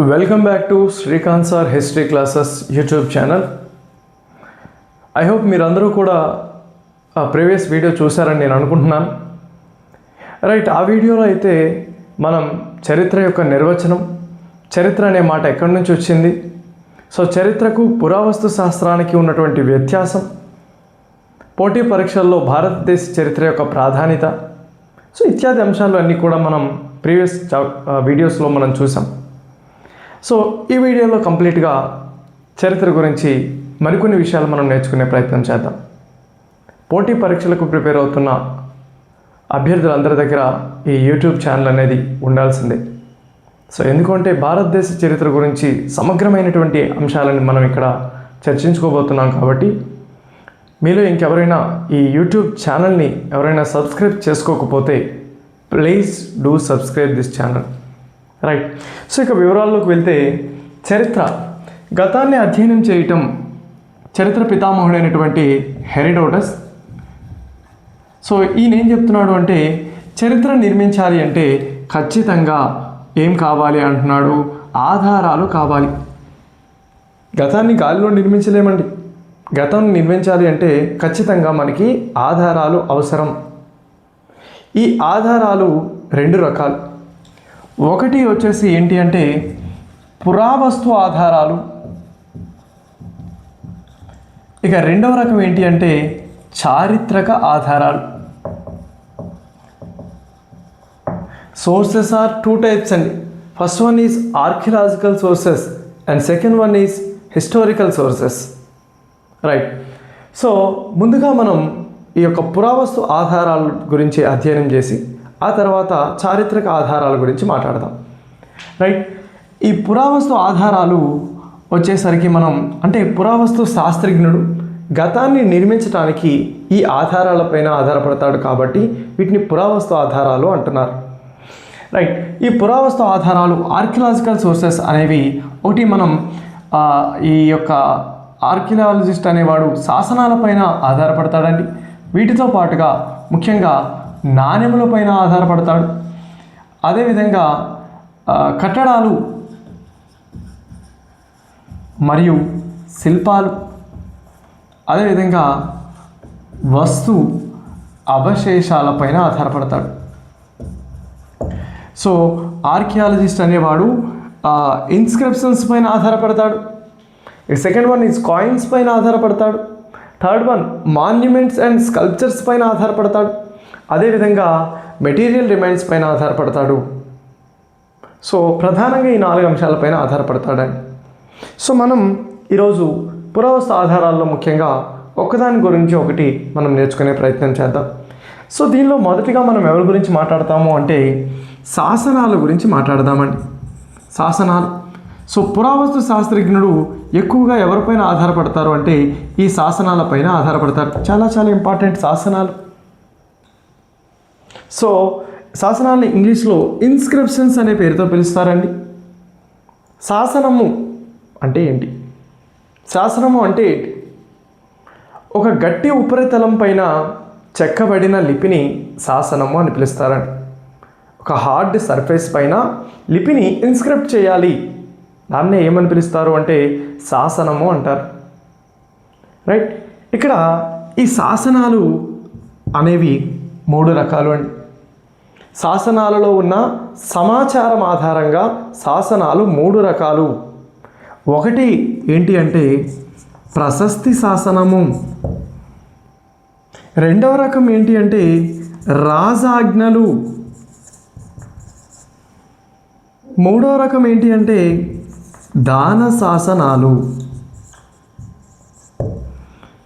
Welcome back to Srikanth sir history classes YouTube channel. I hope మీరందరూ కూడా ఆ previous video చూసారని నేను అనుకుంటున్నాను. రైట్, ఆ వీడియోలో అయితే మనం చరిత్ర యొక్క నిర్వచనం, చరిత్ర అనే మాట ఎక్కడి నుంచి వచ్చింది, సో చరిత్రకు పురావస్తు శాస్త్రానికి ఉన్నటువంటి వ్యత్యాసం, పోటీ పరీక్షల్లో భారతదేశ చరిత్ర యొక్క ప్రాధాన్యత, సో ఇత్యాది అంశాలు అన్నీ కూడా మనం ప్రీవియస్ వీడియోస్లో మనం చూసాం. సో ఈ వీడియోలో కంప్లీట్గా చరిత్ర గురించి మరికొన్ని విషయాలు మనం నేర్చుకునే ప్రయత్నం చేద్దాం. పోటీ పరీక్షలకు ప్రిపేర్ అవుతున్న అభ్యర్థులందరి దగ్గర ఈ యూట్యూబ్ ఛానల్ అనేది ఉండాల్సిందే. సో ఎందుకంటే భారతదేశ చరిత్ర గురించి సమగ్రమైనటువంటి అంశాలను మనం ఇక్కడ చర్చించుకోబోతున్నాం. కాబట్టి మీలో ఇంకెవరైనా ఈ యూట్యూబ్ ఛానల్ని ఎవరైనా సబ్స్క్రైబ్ చేసుకోకపోతే please do subscribe this channel. Right, so ఇక వివరాల్లోకి వెళ్తే చరిత్ర గతాన్ని అధ్యయనం చేయటం చరిత్ర పితామహుడైనటువంటి హెరోడోటస్. సో ఈయన ఏం చెప్తున్నాడు అంటే చరిత్ర నిర్మించాలి అంటే ఖచ్చితంగా ఏం కావాలి అంటున్నాడు, ఆధారాలు కావాలి. గతాన్ని గాలిలో నిర్మించలేమండి. గతాన్ని నిర్మించాలి అంటే ఖచ్చితంగా మనకి ఆధారాలు అవసరం. ఈ ఆధారాలు రెండు రకాలు. ఒకటి వచ్చేసి ఏంటి అంటే పురావస్తు ఆధారాలు, ఇక రెండవ రకం ఏంటి అంటే చారిత్రక ఆధారాలు. సోర్సెస్ ఆర్ టూ టైప్స్ అండి. First one is archaeological sources and second one is historical sources. Right, so ముందుగా మనం ఈ యొక్క పురావస్తు ఆధారాల గురించి అధ్యయనం చేసి ఆ తర్వాత చారిత్రక ఆధారాల గురించి మాట్లాడదాం. రైట్, ఈ పురావస్తు ఆధారాలు వచ్చేసరికి మనం అంటే పురావస్తు శాస్త్రజ్ఞుడు గతాన్ని నిర్మించడానికి ఈ ఆధారాలపైన ఆధారపడతాడు కాబట్టి వీటిని పురావస్తు ఆధారాలు అంటున్నారు. రైట్, ఈ పురావస్తు ఆధారాలు ఆర్కియలాజికల్ సోర్సెస్ అనేవి ఒకటి మనం ఈ యొక్క ఆర్కియాలజిస్ట్ అనేవాడు శాసనాలపైన ఆధారపడతాడండి. వీటితో పాటుగా ముఖ్యంగా నాణెములపైన ఆధారపడతాడు. అదేవిధంగా కట్టడాలు మరియు శిల్పాలు, అదేవిధంగా వస్తు అవశేషాలపైన ఆధారపడతాడు. సో ఆర్కియాలజిస్ట్ అనేవాడు ఇన్స్క్రిప్షన్స్ పైన ఆధారపడతాడు. సెకండ్ వన్ ఈజ్ కాయిన్స్ పైన ఆధారపడతాడు. Third one monuments and sculptures పైన ఆధారపడతాడు. అదేవిధంగా మెటీరియల్ రిమైన్స్ పైన ఆధారపడతాడు. సో ప్రధానంగా ఈ 4 అంశాలపైన ఆధారపడతాడండి. సో మనం ఈరోజు పురావస్తు ఆధారాల్లో ముఖ్యంగా ఒకదాని గురించి ఒకటి మనం నేర్చుకునే ప్రయత్నం చేద్దాం. సో దీనిలో మొదటిగా మనం ఎవరి గురించి మాట్లాడతాము అంటే శాసనాల గురించి మాట్లాడదామండి. శాసనాలు. సో పురావస్తు శాస్త్రజ్ఞుడు ఎక్కువగా ఎవరిపైన ఆధారపడతారు అంటే ఈ శాసనాలపైన ఆధారపడతారు. చాలా చాలా ఇంపార్టెంట్ శాసనాలు. సో శాసనాలని ఇంగ్లీష్లో ఇన్స్క్రిప్షన్స్ అనే పేరుతో పిలుస్తారండి. శాసనము అంటే ఏంటి? శాసనము అంటే ఏంటి? ఒక గట్టి ఉపరితలం పైన చెక్కబడిన లిపిని శాసనము అని పిలుస్తారండి. ఒక హార్డ్ సర్ఫేస్ పైన లిపిని ఇన్స్క్రిప్ట్ చేయాలి, దాన్నే ఏమని పిలుస్తారు అంటే శాసనము అంటారు. రైట్, ఇక్కడ ఈ శాసనాలు అనేవి 3 రకాలు అండి. శాసనాలలో ఉన్న సమాచారం ఆధారంగా శాసనాలు 3 రకాలు. ఒకటి ఏంటి అంటే ప్రశస్తి శాసనము. రెండవ రకం ఏంటి అంటే రాజాజ్ఞలు. మూడవ రకం ఏంటి అంటే దాన శాసనాలు.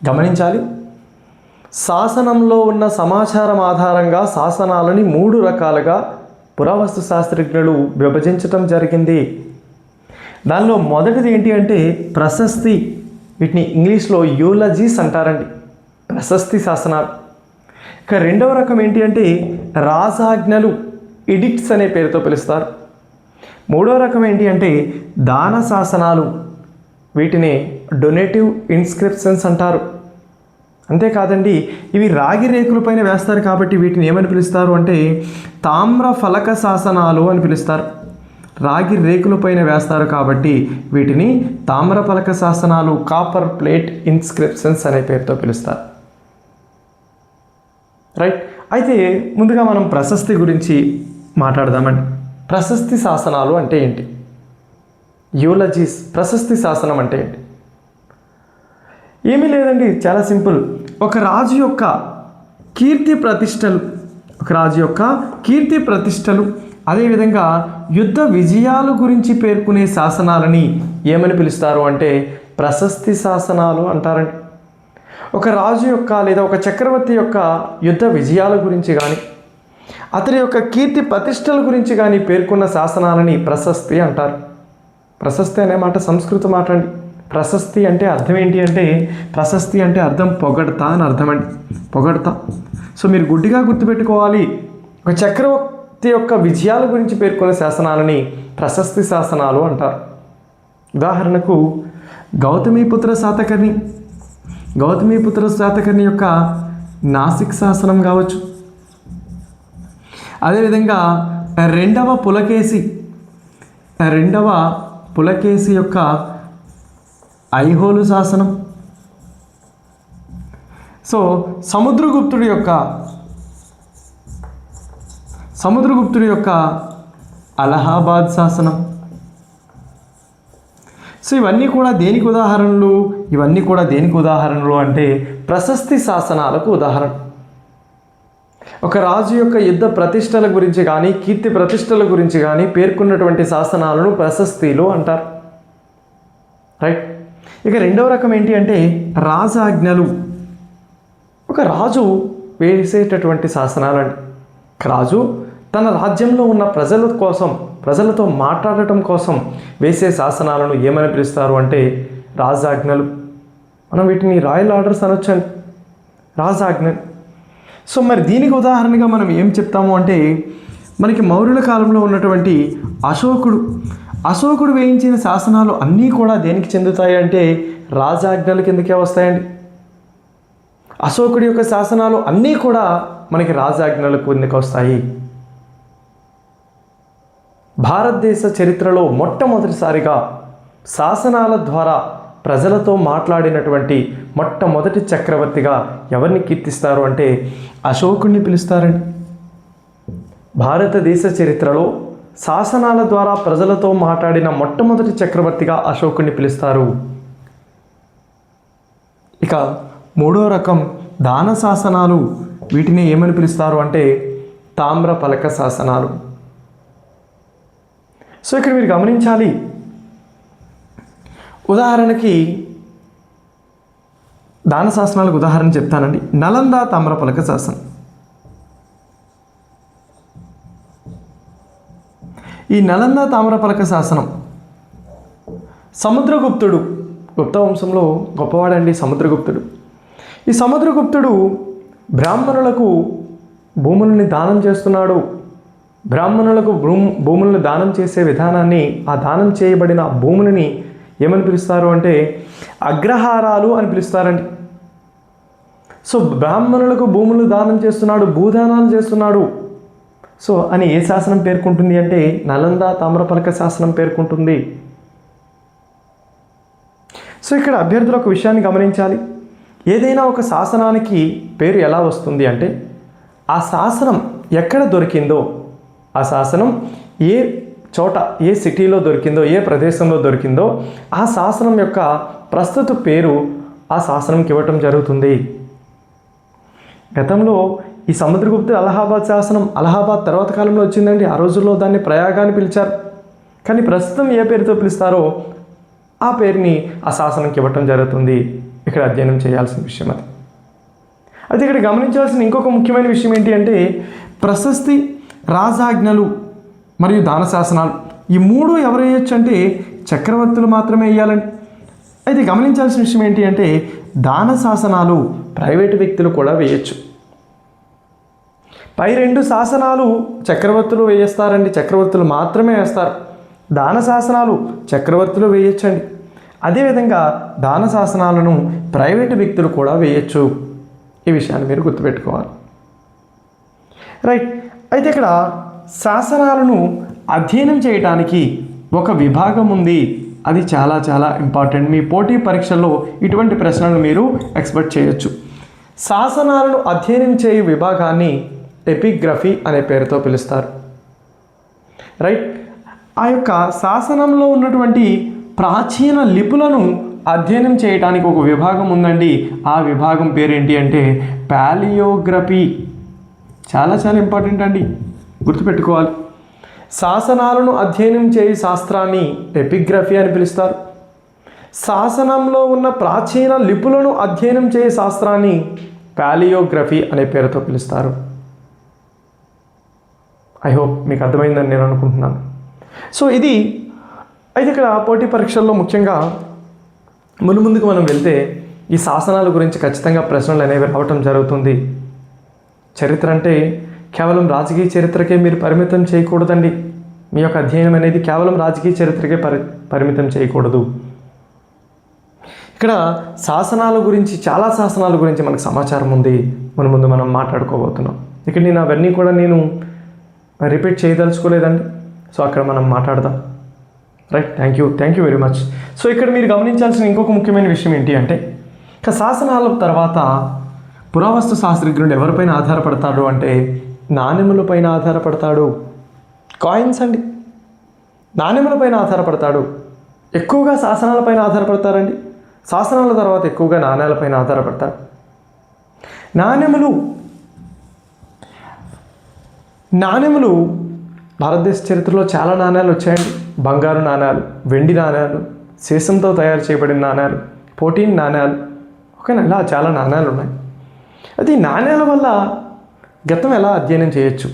గమనించాలి, శాసనంలో ఉన్న సమాచారం ఆధారంగా శాసనాలని 3 రకాలుగా పురావస్తు శాస్త్రజ్ఞులు విభజించటం జరిగింది. దానిలో మొదటిది ఏంటి అంటే ప్రశస్తి. వీటిని ఇంగ్లీష్లో యూలజీస్ అంటారండి, ప్రశస్తి శాసనాలు. ఇక రెండవ రకం ఏంటి అంటే రాజాజ్ఞలు, ఎడిక్ట్స్ అనే పేరుతో పిలుస్తారు. మూడవ రకం ఏంటి అంటే దాన శాసనాలు, వీటిని డొనేటివ్ ఇన్స్క్రిప్షన్స్ అంటారు. అంతేకాదండి, ఇవి రాగి రేకులపైన వేస్తారు కాబట్టి వీటిని ఏమని పిలుస్తారు అంటే తామ్ర ఫలక శాసనాలు అని పిలుస్తారు. రాగి రేకులపైన వేస్తారు కాబట్టి వీటిని తామ్రపలక శాసనాలు, కాపర్ ప్లేట్ ఇన్స్క్రిప్షన్స్ అనే పేరుతో పిలుస్తారు. రైట్. అయితే ముందుగా మనం ప్రశస్తి గురించి మాట్లాడదామండి. ప్రశస్తి శాసనాలు అంటే ఏంటి? యూలజీస్. ప్రశస్తి శాసనం అంటే ఏంటి? ఏమీ లేదండి, చాలా సింపుల్. ఒక రాజు యొక్క కీర్తి ప్రతిష్టలు అదేవిధంగా యుద్ధ విజయాల గురించి పేర్కొనే శాసనాలని ఏమని పిలుస్తారు అంటే ప్రశస్తి శాసనాలు అంటారండి. ఒక రాజు యొక్క లేదా ఒక చక్రవర్తి యొక్క యుద్ధ విజయాల గురించి కానీ అతని యొక్క కీర్తి ప్రతిష్టల గురించి కానీ పేర్కొన్న శాసనాలని ప్రశస్తి అంటారు. ప్రశస్తి అనే మాట సంస్కృత మాట అండి. ప్రశస్తి అంటే అర్థం ఏంటి అంటే ప్రశస్తి అంటే అర్థం పొగడతా అని అర్థం అండి. పొగడతా. సో మీరు గుడ్డిగా గుర్తుపెట్టుకోవాలి, ఒక చక్రవర్తి యొక్క విజయాల గురించి పేర్కొన్న శాసనాలని ప్రశస్తి శాసనాలు అంటారు. ఉదాహరణకు గౌతమిపుత్ర శాతకర్ణి యొక్క నాసిక్ శాసనం కావచ్చు. అదేవిధంగా రెండవ పులకేసి యొక్క ఐహోలు శాసనం. సో సముద్రగుప్తుడి యొక్క అలహాబాద్ శాసనం. సో ఇవన్నీ కూడా దేనికి ఉదాహరణలు అంటే ప్రశస్తి శాసనాలకు ఉదాహరణ. ఒక రాజు యొక్క యుద్ధ ప్రతిష్టల గురించి కానీ కీర్తి ప్రతిష్టల గురించి కానీ పేర్కొన్నటువంటి శాసనాలను ప్రశస్తిలు అంటారు. రైట్. ఇక రెండవ రకం ఏంటి అంటే రాజాజ్ఞలు. ఒక రాజు వేసేటటువంటి శాసనాలండి. రాజు తన రాజ్యంలో ఉన్న ప్రజలతో మాట్లాడటం కోసం వేసే శాసనాలను ఏమని పిలుస్తారు అంటే రాజాజ్ఞలు. మనం వీటిని రాయల్ ఆర్డర్స్ అనొచ్చండి, రాజాజ్ఞలు. సో మరి దీనికి ఉదాహరణగా మనం ఏం చెప్తాము అంటే మనకి మౌర్యుల కాలంలో ఉన్నటువంటి అశోకుడు వేయించిన శాసనాలు అన్నీ కూడా దేనికి చెందుతాయి అంటే రాజాజ్ఞల కిందకే వస్తాయండి. అశోకుడి యొక్క శాసనాలు అన్నీ కూడా మనకి రాజాజ్ఞల కిందకి వస్తాయి. భారతదేశ చరిత్రలో మొట్టమొదటిసారిగా శాసనాల ద్వారా ప్రజలతో మాట్లాడినటువంటి మొట్టమొదటి చక్రవర్తిగా ఎవరిని కీర్తిస్తారు అంటే అశోకుడిని పిలుస్తారండి. భారతదేశ చరిత్రలో శాసనాల ద్వారా ప్రజలతో మాట్లాడిన మొట్టమొదటి చక్రవర్తిగా అశోకుడిని పిలుస్తారు. ఇక మూడో రకం దాన శాసనాలు. వీటిని ఏమని పిలుస్తారు అంటే తామ్రపలక శాసనాలు. సో ఇక్కడ మీరు గమనించాలి, ఉదాహరణకి దాన శాసనాలకు ఉదాహరణ చెప్తానండి. నలంద తామ్రపలక శాసనం. ఈ నలంద తామ్రపలక శాసనం సముద్రగుప్తుడు, గుప్త వంశంలో గొప్పవాడండి సముద్రగుప్తుడు. ఈ సముద్రగుప్తుడు బ్రాహ్మణులకు భూములని దానం చేస్తున్నాడు. బ్రాహ్మణులకు భూములను దానం చేసే విధానాన్ని, ఆ దానం చేయబడిన భూములని ఏమని పిలుస్తారు అంటే అగ్రహారాలు అని పిలుస్తారండి. సో బ్రాహ్మణులకు భూములు దానం చేస్తున్నాడు, భూదానాలు చేస్తున్నాడు. సో అని ఏ శాసనం పేర్కొంటుంది అంటే నలంద తామ్రపలక శాసనం పేర్కొంటుంది. సో ఇక్కడ అభ్యర్థులు ఒక విషయాన్ని గమనించాలి. ఏదైనా ఒక శాసనానికి పేరు ఎలా వస్తుంది అంటే ఆ శాసనం ఎక్కడ దొరికిందో, ఆ శాసనం ఏ చోట, ఏ సిటీలో దొరికిందో, ఏ ప్రదేశంలో దొరికిందో ఆ శాసనం యొక్క ప్రస్తుత పేరు ఆ శాసనంకి ఇవ్వటం జరుగుతుంది. గతంలో ఈ సముద్రగుప్తుడు అలహాబాద్ శాసనం అలహాబాద్ తర్వాత కాలంలో వచ్చిందండి. ఆ రోజుల్లో దాన్ని ప్రయాగ అని పిలిచారు. కానీ ప్రస్తుతం ఏ పేరుతో పిలుస్తారో ఆ పేరుని ఆ శాసనంకి ఇవ్వటం జరుగుతుంది. ఇక్కడ అధ్యయనం చేయాల్సిన విషయం అది. అయితే ఇక్కడ గమనించాల్సిన ఇంకొక ముఖ్యమైన విషయం ఏంటి అంటే ప్రశస్తి, రాజాజ్ఞలు మరియు దాన శాసనాలు ఈ మూడు ఎవరు వేయచ్చు అంటే చక్రవర్తులు మాత్రమే వేయాలండి. అయితే గమనించాల్సిన విషయం ఏంటి అంటే దాన శాసనాలు ప్రైవేటు వ్యక్తులు కూడా వేయచ్చు. పై రెండు శాసనాలు చక్రవర్తులు వేయిస్తారండి, చక్రవర్తులు మాత్రమే వేస్తారు. దాన శాసనాలు చక్రవర్తులు వేయచ్చండి. అదేవిధంగా దాన శాసనాలను ప్రైవేటు వ్యక్తులు కూడా వేయచ్చు. ఈ విషయాన్ని మీరు గుర్తుపెట్టుకోవాలి. రైట్. అయితే ఇక్కడ శాసనాలను అధ్యయనం చేయడానికి ఒక విభాగం ఉంది. అది చాలా చాలా ఇంపార్టెంట్. మీ పోటీ పరీక్షల్లో ఇటువంటి ప్రశ్నలు మీరు ఎక్స్పెక్ట్ చేయొచ్చు. శాసనాలను అధ్యయనం చేయు విభాగాన్ని ఎపిగ్రఫీ అనే పేరుతో పిలుస్తారు. రైట్. ఆ యొక్క శాసనంలో ఉన్నటువంటి ప్రాచీన లిపులను అధ్యయనం చేయడానికి ఒక విభాగం ఉందండి. ఆ విభాగం పేరేంటి అంటే పాలియోగ్రఫీ. చాలా చాలా ఇంపార్టెంట్ అండి, గుర్తుపెట్టుకోవాలి. శాసనాలను అధ్యయనం చేయు శాస్త్రాన్ని ఎపిగ్రఫీ అని పిలుస్తారు. శాసనంలో ఉన్న ప్రాచీన లిపులను అధ్యయనం చేయు శాస్త్రాన్ని పాలియోగ్రఫీ అనే పేరుతో పిలుస్తారు. ఐ హోప్ మీకు అర్థమైందని నేను అనుకుంటున్నాను. సో ఇది అయితే ఇక్కడ పోటీ పరీక్షల్లో ముఖ్యంగా ముందుకు మనం వెళ్తే ఈ శాసనాల గురించి ఖచ్చితంగా ప్రశ్నలు అనేవి రావటం జరుగుతుంది. చరిత్ర అంటే కేవలం రాజకీయ చరిత్రకే మీరు పరిమితం చేయకూడదండి. మీ యొక్క అధ్యయనం అనేది కేవలం రాజకీయ చరిత్రకే పరిమితం చేయకూడదు. ఇక్కడ శాసనాల గురించి, చాలా శాసనాల గురించి మనకు సమాచారం ఉంది. ముందు మనం మాట్లాడుకోబోతున్నాం. ఇక్కడ నేను అవన్నీ కూడా నేను రిపీట్ చేయదలుచుకోలేదండి. సో అక్కడ మనం మాట్లాడదాం. Right. Thank you very much. So ఇక్కడ మీరు గమనించాల్సిన ఇంకొక ముఖ్యమైన విషయం ఏంటి అంటే, ఇక శాసనాల తర్వాత పురావస్తు శాస్త్రజ్ఞుడు ఎవరిపైన ఆధారపడతాడు అంటే నాణెములపైన ఆధారపడతాడు. కాయిన్స్ అండి, నాణెములపైన ఆధారపడతాడు. ఎక్కువగా శాసనాలపైన ఆధారపడతారండి. శాసనాల తర్వాత ఎక్కువగా నాణ్యాలపైన ఆధారపడతాడు. నాణెములు భారతదేశ చరిత్రలో చాలా నాణ్యాలు వచ్చాయండి. బంగారు నాణ్యాలు, వెండి నాణ్యాలు, సీసంతో తయారు చేయబడిన నాణ్యాలు, పోటీన్ నాణ్యాలు, ఓకేనా, ఇలా చాలా నాణ్యాలు ఉన్నాయి. అయితే ఈ నాణ్యాల వల్ల గతం ఎలా అధ్యయనం చేయొచ్చు?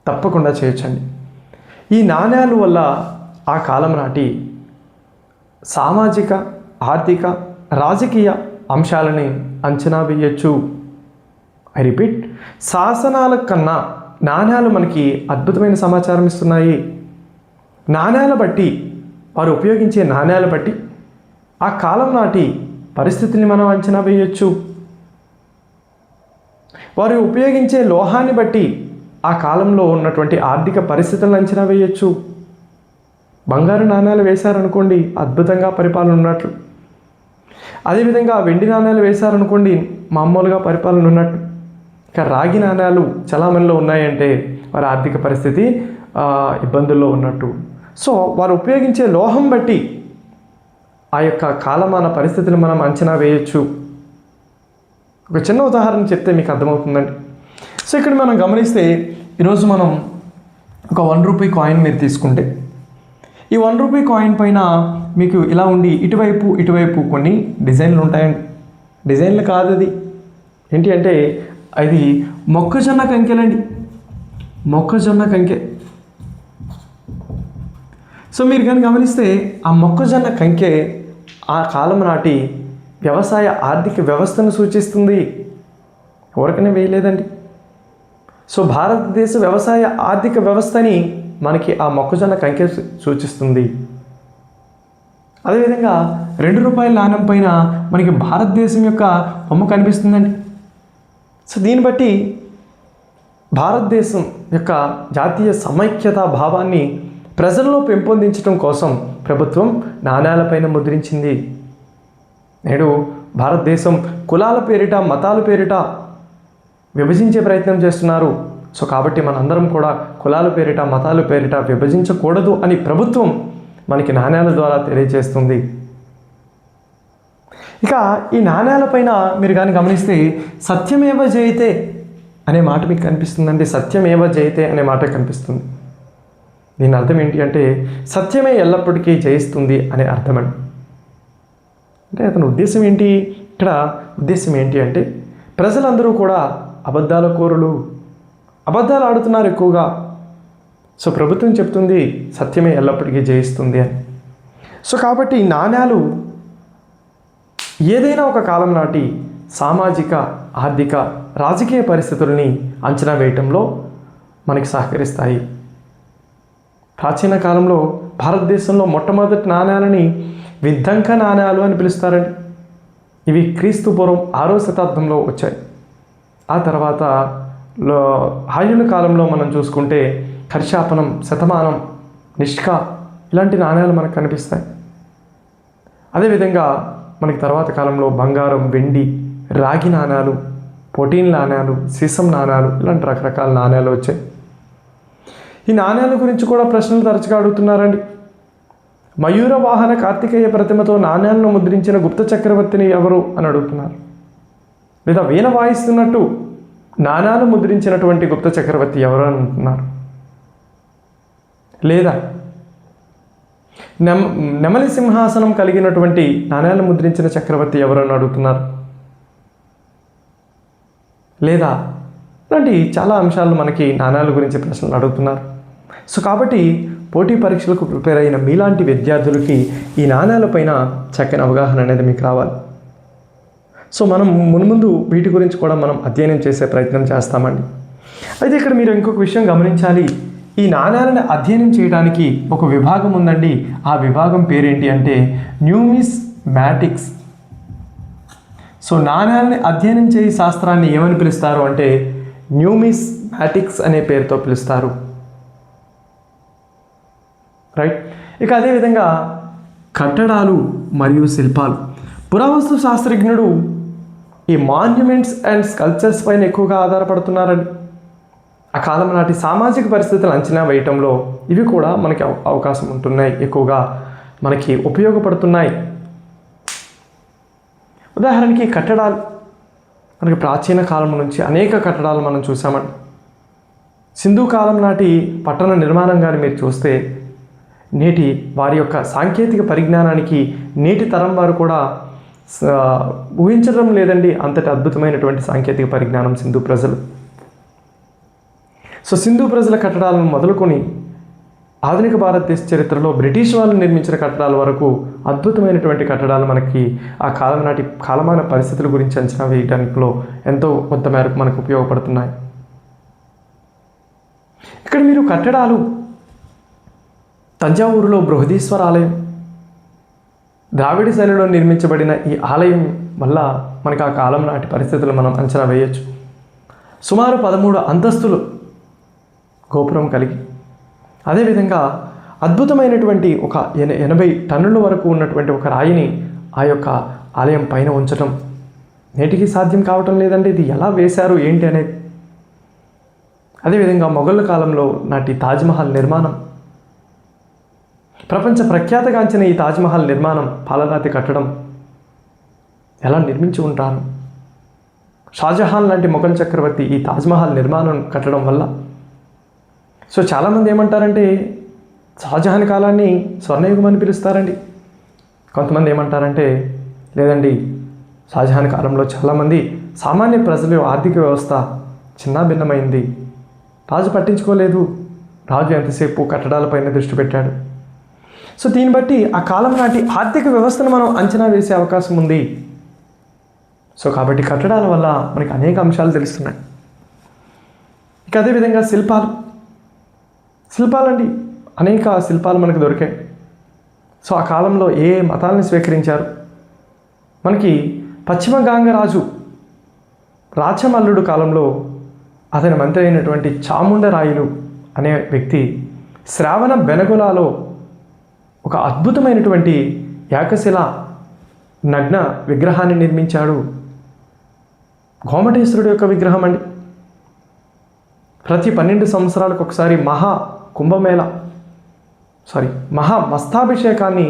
తప్పకుండా చేయొచ్చండి. ఈ నాణ్యాల వల్ల ఆ కాలం నాటి సామాజిక, ఆర్థిక, రాజకీయ అంశాలని అంచనా వేయచ్చు. ఐ రిపీట్, శాసనాల కన్నా నాణ్యాలు మనకి అద్భుతమైన సమాచారం ఇస్తున్నాయి. నాణ్యాల బట్టి, వారు ఉపయోగించే నాణ్యాల బట్టి ఆ కాలం నాటి పరిస్థితిని మనం అంచనా వేయచ్చు. వారు ఉపయోగించే లోహాన్ని బట్టి ఆ కాలంలో ఉన్నటువంటి ఆర్థిక పరిస్థితులను అంచనా వేయచ్చు. బంగారు నాణ్యాలు వేశారనుకోండి, అద్భుతంగా పరిపాలన ఉన్నట్లు. అదేవిధంగా వెండి నాణ్యాలు వేశారనుకోండి, మామూలుగా పరిపాలన ఉన్నట్టు. ఇక రాగి నాణ్యాలు చలామణిలో ఉన్నాయంటే వారి ఆర్థిక పరిస్థితి ఇబ్బందుల్లో ఉన్నట్టు. సో వారు ఉపయోగించే లోహం బట్టి ఆ యొక్క కాలమాన పరిస్థితులు మనం అంచనా వేయచ్చు. ఒక చిన్న ఉదాహరణ చెప్తే మీకు అర్థమవుతుందండి. సో ఇక్కడ మనం గమనిస్తే ఈరోజు మనం ఒక 1 రూపీ కాయిన్ మీరు తీసుకుంటే, ఈ 1 రూపీ కాయిన్ పైన మీకు ఇలా ఉండి ఇటువైపు కొన్ని డిజైన్లు ఉంటాయండి. డిజైన్లు కాదు, అది ఏంటి అంటే అది మొక్కజొన్న కంకెలండి, మొక్కజొన్న కంకె. సో మీరు కానీ గమనిస్తే ఆ మొక్కజొన్న కంకె ఆ కాలం నాటి వ్యవసాయ ఆర్థిక వ్యవస్థను సూచిస్తుంది. ఎవరికైనా వేయలేదండి. సో భారతదేశ వ్యవసాయ ఆర్థిక వ్యవస్థని మనకి ఆ మొక్కజొన్న కంకె సూచిస్తుంది. అదేవిధంగా 2 రూపాయల నాణ్యం పైన మనకి భారతదేశం యొక్క బొమ్మ కనిపిస్తుందండి. సో దీన్ని బట్టి భారతదేశం యొక్క జాతీయ సమైక్యతా భావాన్ని ప్రజల్లో పెంపొందించడం కోసం ప్రభుత్వం నాణ్యాలపైన ముద్రించింది. నేడు భారతదేశం కులాల పేరిట, మతాల పేరిట విభజించే ప్రయత్నం చేస్తున్నారు. సో కాబట్టి మనందరం కూడా కులాల పేరిట, మతాల పేరిట విభజించకూడదు అని ప్రభుత్వం మనకి నాణ్యాల ద్వారా తెలియజేస్తుంది. ఇక ఈ నాణ్యాలపైన మీరు కానీ గమనిస్తే సత్యమేవ జయతే అనే మాట మీకు కనిపిస్తుందండి. సత్యమేవ జయతే అనే మాట కనిపిస్తుంది. దీని అర్థం ఏంటి అంటే సత్యమే ఎల్లప్పటికీ జయిస్తుంది అనే అర్థమండి. అంటే అతని ఉద్దేశం ఏంటి? ఇక్కడ ఉద్దేశం ఏంటి అంటే ప్రజలందరూ కూడా అబద్ధాల కోరులు, అబద్ధాలు ఆడుతున్నారు ఎక్కువగా. సో ప్రభుత్వం చెప్తుంది సత్యమే ఎల్లప్పటికీ జయిస్తుంది అని. సో కాబట్టి నాణ్యాలు ఏదైనా ఒక కాలం నాటి సామాజిక, ఆర్థిక, రాజకీయ పరిస్థితుల్ని అంచనా వేయటంలో మనకి సహకరిస్తాయి. ప్రాచీన కాలంలో భారతదేశంలో మొట్టమొదటి నాణ్యాలని విద్దంక నాణ్యాలు అని పిలుస్తారండి. ఇవి క్రీస్తు పూర్వం 6వ శతాబ్దంలో వచ్చాయి. ఆ తర్వాత ఆయుల కాలంలో మనం చూసుకుంటే కర్షాపనం, శతమానం, నిష్క ఇలాంటి నాణ్యాలు మనకు కనిపిస్తాయి. అదేవిధంగా మనకి తర్వాత కాలంలో బంగారం, వెండి, రాగి నాణ్యాలు, పొటీన్ నాణ్యాలు, సీసం నాణ్యాలు ఇలాంటి రకరకాల నాణ్యాలు వచ్చాయి. ఈ నాణ్యాల గురించి కూడా ప్రశ్నలు తరచుగా అడుగుతున్నారండి. మయూర వాహన కార్తికేయ ప్రతిమతో నాణ్యాలను ముద్రించిన గుప్త చక్రవర్తిని ఎవరు అని అడుగుతున్నారు. లేదా వీణ వాయిస్తున్నట్టు నాణ్యాలు ముద్రించినటువంటి గుప్త చక్రవర్తి ఎవరు అని అంటున్నారు. లేదా నెమలి సింహాసనం కలిగినటువంటి నాణ్యాలు ముద్రించిన చక్రవర్తి ఎవరు అని అడుగుతున్నారు. లేదా ఇలాంటి చాలా అంశాలు మనకి నాణ్యాల గురించి ప్రశ్నలు అడుగుతున్నారు. సో కాబట్టి పోటీ పరీక్షలకు ప్రిపేర్ అయిన మీలాంటి విద్యార్థులకి ఈ నాణ్యాలపైన చక్కని అవగాహన అనేది మీకు రావాలి. సో మనం మున్ముందు వీటి గురించి కూడా మనం అధ్యయనం చేసే ప్రయత్నం చేస్తామండి. అయితే ఇక్కడ మీరు ఇంకొక విషయం గమనించాలి. ఈ నాణ్యాలను అధ్యయనం చేయడానికి ఒక విభాగం ఉందండి. ఆ విభాగం పేరేంటి అంటే న్యూమిస్మాటిక్స్. సో నాణ్యాలని అధ్యయనం చేయి శాస్త్రాన్ని ఏమని పిలుస్తారు అంటే న్యూమిస్మాటిక్స్ అనే పేరుతో పిలుస్తారు. రైట్. ఇక అదేవిధంగా కట్టడాలు మరియు శిల్పాలు. పురావస్తు శాస్త్రజ్ఞుడు ఈ మాన్యుమెంట్స్ అండ్ స్కల్ప్చర్స్ పైన ఎక్కువగా ఆధారపడుతున్నారండి. ఆ కాలం నాటి సామాజిక పరిస్థితులు అంచనా వేయటంలో ఇవి కూడా మనకి అవకాశం ఉంటున్నాయి, ఎక్కువగా మనకి ఉపయోగపడుతున్నాయి. ఉదాహరణకి కట్టడాలు, మనకి ప్రాచీన కాలం నుంచి అనేక కట్టడాలు మనం చూసామండి. సింధు కాలం నాటి పట్టణ నిర్మాణం కానీ మీరు చూస్తే నేటి వారి యొక్క సాంకేతిక పరిజ్ఞానానికి నేటి తరం వారు కూడా ఊహించడం లేదండి అంతటి అద్భుతమైనటువంటి సాంకేతిక పరిజ్ఞానం సింధు ప్రజలు. సో సింధు ప్రజల కట్టడాలను మొదలుకొని ఆధునిక భారతదేశ చరిత్రలో బ్రిటిష్ వాళ్ళు నిర్మించిన కట్టడాల వరకు అద్భుతమైనటువంటి కట్టడాలు మనకి ఆ కాలం నాటి కాలమాన పరిస్థితుల గురించి అంచనా వేయడానికిలో ఎంతో కొంత మేరకు మనకు ఉపయోగపడుతున్నాయి. ఇక్కడ మీరు కట్టడాలు, తంజావూరులో బృహదీశ్వర ఆలయం ద్రావిడ శైలిలో నిర్మించబడిన ఈ ఆలయం వల్ల మనకు ఆ కాలం నాటి పరిస్థితులు మనం అంచనా వేయచ్చు. సుమారు 13 అంతస్తులు గోపురం కలిగి, అదేవిధంగా అద్భుతమైనటువంటి ఒక 80 టన్నుల వరకు ఉన్నటువంటి ఒక రాయిని ఆ యొక్క ఆలయం పైన ఉంచడం నేటికి సాధ్యం కావటం లేదండి. ఇది ఎలా వేశారు ఏంటి అనేది. అదేవిధంగా మొఘళ్ళ కాలంలో నాటి తాజ్మహల్ నిర్మాణం, ప్రపంచ ప్రఖ్యాతగాంచిన ఈ తాజ్మహల్ నిర్మాణం, పాలరాతి కట్టడం ఎలా నిర్మించి ఉంటారు. షాజహాన్ లాంటి మొఘల్ చక్రవర్తి ఈ తాజ్మహల్ నిర్మాణం కట్టడం వల్ల. సో చాలామంది ఏమంటారంటే షాజహాన్ కాలాన్ని స్వర్ణయుగం అని పిలుస్తారండి. కొంతమంది ఏమంటారంటే లేదండి, షాజహాన్ కాలంలో చాలామంది సామాన్య ప్రజల ఆర్థిక వ్యవస్థ చిన్నాభిన్నమైంది, రాజు పట్టించుకోలేదు, రాజు ఎంతసేపు కట్టడాలపైన దృష్టి పెట్టాడు. సో దీన్ని బట్టి ఆ కాలం నాటి ఆర్థిక వ్యవస్థను మనం అంచనా వేసే అవకాశం ఉంది. సో కాబట్టి కట్టడాల వల్ల మనకి అనేక అంశాలు తెలుస్తున్నాయి. ఇక అదేవిధంగా శిల్పాలండి, అనేక శిల్పాలు మనకు దొరికాయి. సో ఆ కాలంలో ఏ మతాలను స్వీకరించారు. మనకి పశ్చిమ గాంగరాజు రాచమల్లుడు కాలంలో అతని మంత్రి అయినటువంటి చాముండరాయులు అనే వ్యక్తి శ్రావణ బెనగొలలో ఒక అద్భుతమైనటువంటి ఏకశిల నగ్న విగ్రహాన్ని నిర్మించాడు. గోమటేశ్వరుడు యొక్క విగ్రహం అండి. ప్రతి 12 సంవత్సరాలకు ఒకసారి మహా మస్తాభిషేకాన్ని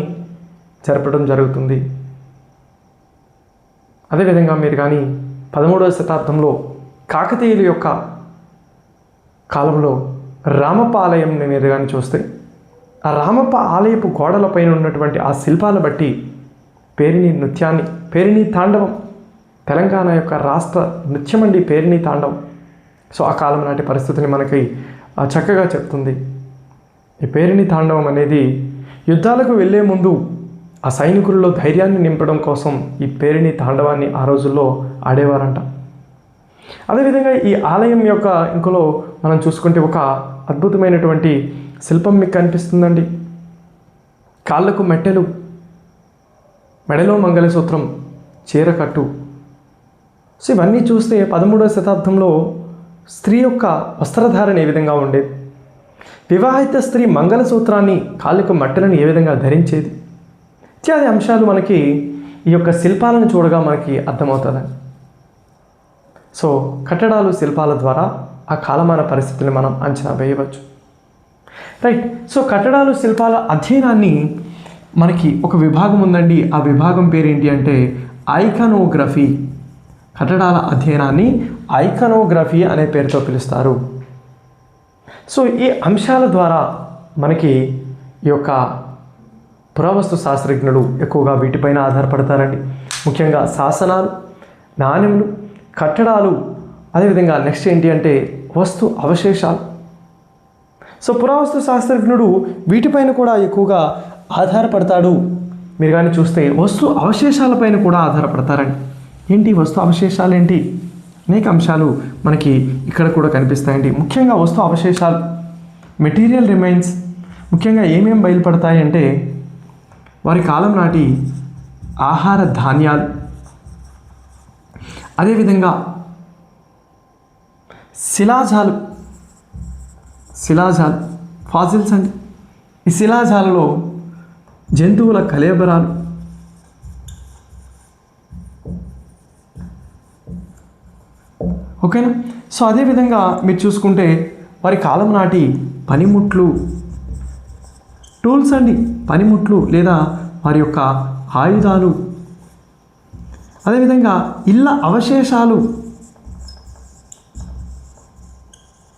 జరపడం జరుగుతుంది. అదేవిధంగా మీరు కానీ 13వ శతాబ్దంలో కాకతీయుల యొక్క కాలంలో రామప్ప ఆలయం మీరు కానీ చూస్తే ఆ రామప్ప ఆలయపు గోడలపైన ఉన్నటువంటి ఆ శిల్పాలను బట్టి పేరిణి తాండవం, తెలంగాణ యొక్క రాష్ట్ర నృత్యం అండి పేరిణి తాండవం. సో ఆ కాలం నాటి పరిస్థితిని మనకి చక్కగా చెప్తుంది. ఈ పేరిణి తాండవం అనేది యుద్ధాలకు వెళ్ళే ముందు ఆ సైనికుల్లో ధైర్యాన్ని నింపడం కోసం ఈ పేరిణి తాండవాన్ని ఆ రోజుల్లో ఆడేవారంట. అదేవిధంగా ఈ ఆలయం యొక్క ఇంకలో మనం చూసుకుంటే ఒక అద్భుతమైనటువంటి శిల్పం మీకు కనిపిస్తుందండి. కాళ్ళకు మెట్టెలు, మెడలో మంగళసూత్రం, చీరకట్టు. సో ఇవన్నీ చూస్తే 13వ శతాబ్దంలో స్త్రీ యొక్క వస్త్రధారణ ఏ విధంగా ఉండేది. వివాహిత స్త్రీ మంగళసూత్రాన్ని కాళ్ళకు మట్టెలను ఏ విధంగా ధరించేది ఇత్యాది అంశాలు మనకి ఈ యొక్క శిల్పాలను చూడగా మనకి అర్థమవుతుందండి. సో కట్టడాలు శిల్పాల ద్వారా ఆ కాలమాన పరిస్థితులను మనం అంచనా వేయవచ్చు. రైట్. సో కట్టడాలు శిల్పాల అధ్యయనాన్ని మనకి ఒక విభాగం ఉందండి. ఆ విభాగం పేరు ఏంటి అంటే ఐకానోగ్రఫీ. కట్టడాల అధ్యయనాన్ని ఐకానోగ్రఫీ అనే పేరుతో పిలుస్తారు. సో ఈ అంశాల ద్వారా మనకి ఈ యొక్క పురావస్తు శాస్త్రజ్ఞులు ఎక్కువగా వీటిపైన ఆధారపడతారండి. ముఖ్యంగా శాసనాలు, నాణెములు, కట్టడాలు, అదేవిధంగా నెక్స్ట్ ఏంటి అంటే వస్తు అవశేషాలు. సో పురావస్తు శాస్త్రజ్ఞుడు వీటిపైన కూడా ఎక్కువగా ఆధారపడతాడు. మీరు కానీ చూస్తే వస్తు అవశేషాలపైన కూడా ఆధారపడతారండి. ఏంటి వస్తు అవశేషాలు ఏంటి? అనేక అంశాలు మనకి ఇక్కడ కూడా కనిపిస్తాయండి. ముఖ్యంగా వస్తు అవశేషాలు, మెటీరియల్ రిమైన్స్ ముఖ్యంగా ఏమేమి బయలుపడతాయి అంటే వారి కాలం నాటి ఆహార ధాన్యాలు, అదేవిధంగా శిలాజాలు ఫాజిల్స్ అండి. ఈ శిలాజాలలో జంతువుల కళేబరాలు, ఓకేనా. సో అదేవిధంగా మీరు చూసుకుంటే వారి కాలం నాటి పనిముట్లు, టూల్స్ అండి, పనిముట్లు లేదా వారి యొక్క ఆయుధాలు, అదేవిధంగా ఇళ్ళ అవశేషాలు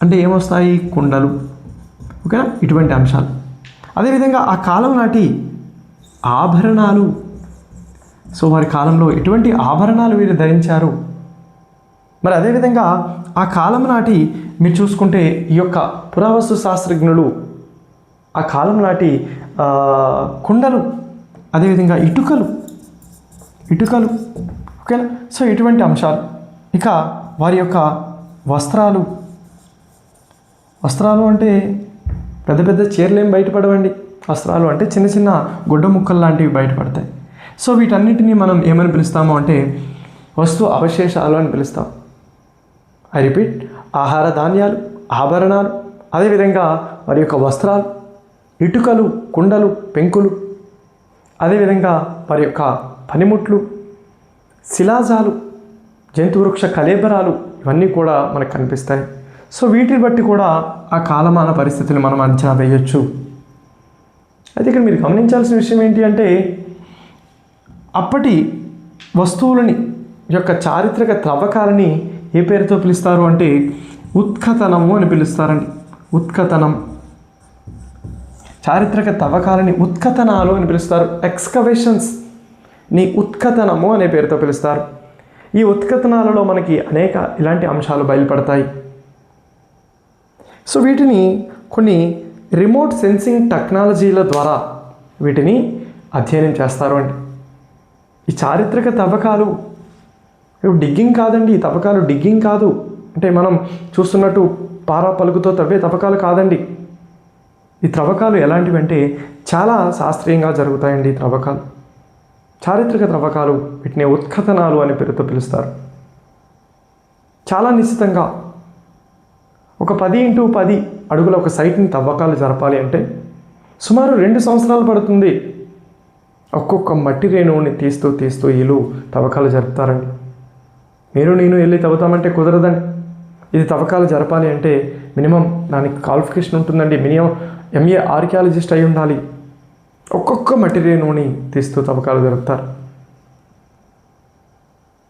అంటే ఏమొస్తాయి? కుండలు, ఓకేనా, ఇటువంటి అంశాలు. అదేవిధంగా ఆ కాలం నాటి ఆభరణాలు. సో వారి కాలంలో ఎటువంటి ఆభరణాలు వీరు ధరించారు. మరి అదేవిధంగా ఆ కాలం నాటి మీరు చూసుకుంటే ఈ యొక్క పురావస్తు శాస్త్రజ్ఞులు ఆ కాలం నాటి కుండలు, అదేవిధంగా ఇటుకలు, ఓకేనా. సో ఇటువంటి అంశాలు. ఇక వారి యొక్క వస్త్రాలు అంటే పెద్ద పెద్ద చీరలు ఏం బయటపడవండి. వస్త్రాలు అంటే చిన్న చిన్న గుడ్డ ముక్కలు లాంటివి బయటపడతాయి. సో వీటన్నిటినీ మనం ఏమని పిలుస్తాము అంటే వస్తు అవశేషాలు అని పిలుస్తాం. ఐ రిపీట్, ఆహార ధాన్యాలు, ఆభరణాలు, అదేవిధంగా వారి యొక్క వస్త్రాలు, ఇటుకలు, కుండలు, పెంకులు, అదేవిధంగా వారి యొక్క పనిముట్లు, శిలాజాలు, జంతువృక్ష కళేబరాలు, ఇవన్నీ కూడా మనకు కనిపిస్తాయి. సో వీటిని బట్టి కూడా ఆ కాలమాన పరిస్థితులు మనం అంచనా వేయొచ్చు. అయితే ఇక్కడ మీరు గమనించాల్సిన విషయం ఏంటి అంటే అప్పటి వస్తువులని యొక్క చారిత్రక త్రవ్వకాలని ఏ పేరుతో పిలుస్తారు అంటే ఉత్ఖననము అని పిలుస్తారండి. ఉత్ఖననం, చారిత్రక తవ్వకాలని ఉత్ఖననాలు అని పిలుస్తారు. ఎక్స్కవేషన్స్ని ఉత్ఖననము అనే పేరుతో పిలుస్తారు. ఈ ఉత్ఖననాలలో మనకి అనేక ఇలాంటి అంశాలు బయలుపడతాయి. సో వీటిని కొన్ని రిమోట్ సెన్సింగ్ టెక్నాలజీల ద్వారా వీటిని అధ్యయనం చేస్తారు అండి. ఈ చారిత్రక తవ్వకాలు డిగ్గింగ్ కాదండి. ఈ తవ్వకాలు డిగ్గింగ్ కాదు, అంటే మనం చూస్తున్నట్టు పారా పలుకుతో తవ్వే తవ్వకాలు కాదండి. ఈ త్రవ్వకాలు ఎలాంటివి అంటే చాలా శాస్త్రీయంగా జరుగుతాయండి. ఈ త్రవ్వకాలు చారిత్రక త్రవ్వకాలు, వీటిని ఉత్ఖననాలు అనే పేరుతో పిలుస్తారు. చాలా నిశ్చితంగా ఒక 10x10 అడుగుల ఒక సైట్ని తవ్వకాలు జరపాలి అంటే సుమారు 2 సంవత్సరాలు పడుతుంది. ఒక్కొక్క మట్టి రేణువుని తీస్తూ వీళ్ళు తవ్వకాలు జరుపుతారండి. నేను వెళ్ళి తవ్వుతామంటే కుదరదండి. ఇది తవ్వకాలు జరపాలి అంటే మినిమం దానికి క్వాలిఫికేషన్ ఉంటుందండి. మినిమం MA ఆర్కియాలజిస్ట్ అయి ఉండాలి. ఒక్కొక్క మట్టి రేణువుని తీస్తూ తవ్వకాలు జరుపుతారు.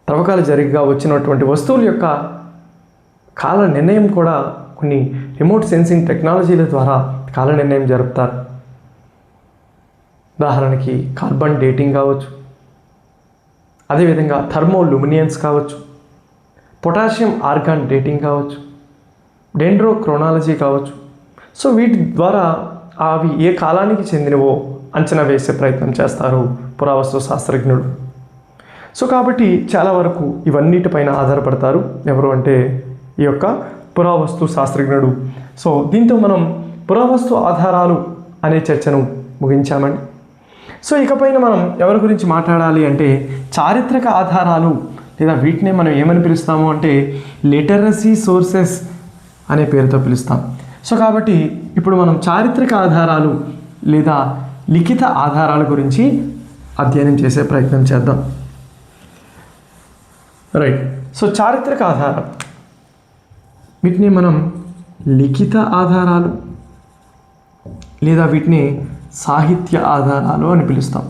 తవ్వకాలు జరిగిగా వచ్చినటువంటి వస్తువుల యొక్క కాల నిర్ణయం కూడా కొన్ని రిమోట్ సెన్సింగ్ టెక్నాలజీల ద్వారా కాల నిర్ణయం జరుపుతారు. ఉదాహరణకి కార్బన్ డేటింగ్ కావచ్చు, అదేవిధంగా థర్మోలుమినియన్స్ కావచ్చు, పొటాషియం ఆర్గాన్ డేటింగ్ కావచ్చు, డెండ్రోక్రోనాలజీ కావచ్చు. సో వీటి ద్వారా అవి ఏ కాలానికి చెందినవో అంచనా వేసే ప్రయత్నం చేస్తారు పురావస్తు శాస్త్రజ్ఞుడు. సో కాబట్టి చాలా వరకు ఇవన్నిటిపైన ఆధారపడతారు ఎవరు అంటే ఈ యొక్క పురావస్తు శాస్త్రజ్ఞుడు. సో దీంతో మనం పురావస్తు ఆధారాలు అనే చర్చను ముగించామండి. సో ఇకపైన మనం ఎవరి గురించి మాట్లాడాలి అంటే చారిత్రక ఆధారాలు, లేదా వీటినే మనం ఏమని పిలుస్తాము అంటే లిటరసీ సోర్సెస్ అనే పేరుతో పిలుస్తాం. సో కాబట్టి ఇప్పుడు మనం చారిత్రక ఆధారాలు లేదా లిఖిత ఆధారాల గురించి అధ్యయనం చేసే ప్రయత్నం చేద్దాం. రైట్. సో చారిత్రక ఆధారాలు, వీటిని మనం లిఖిత ఆధారాలు లేదా వీటిని సాహిత్య ఆధారాలు అని పిలుస్తాం.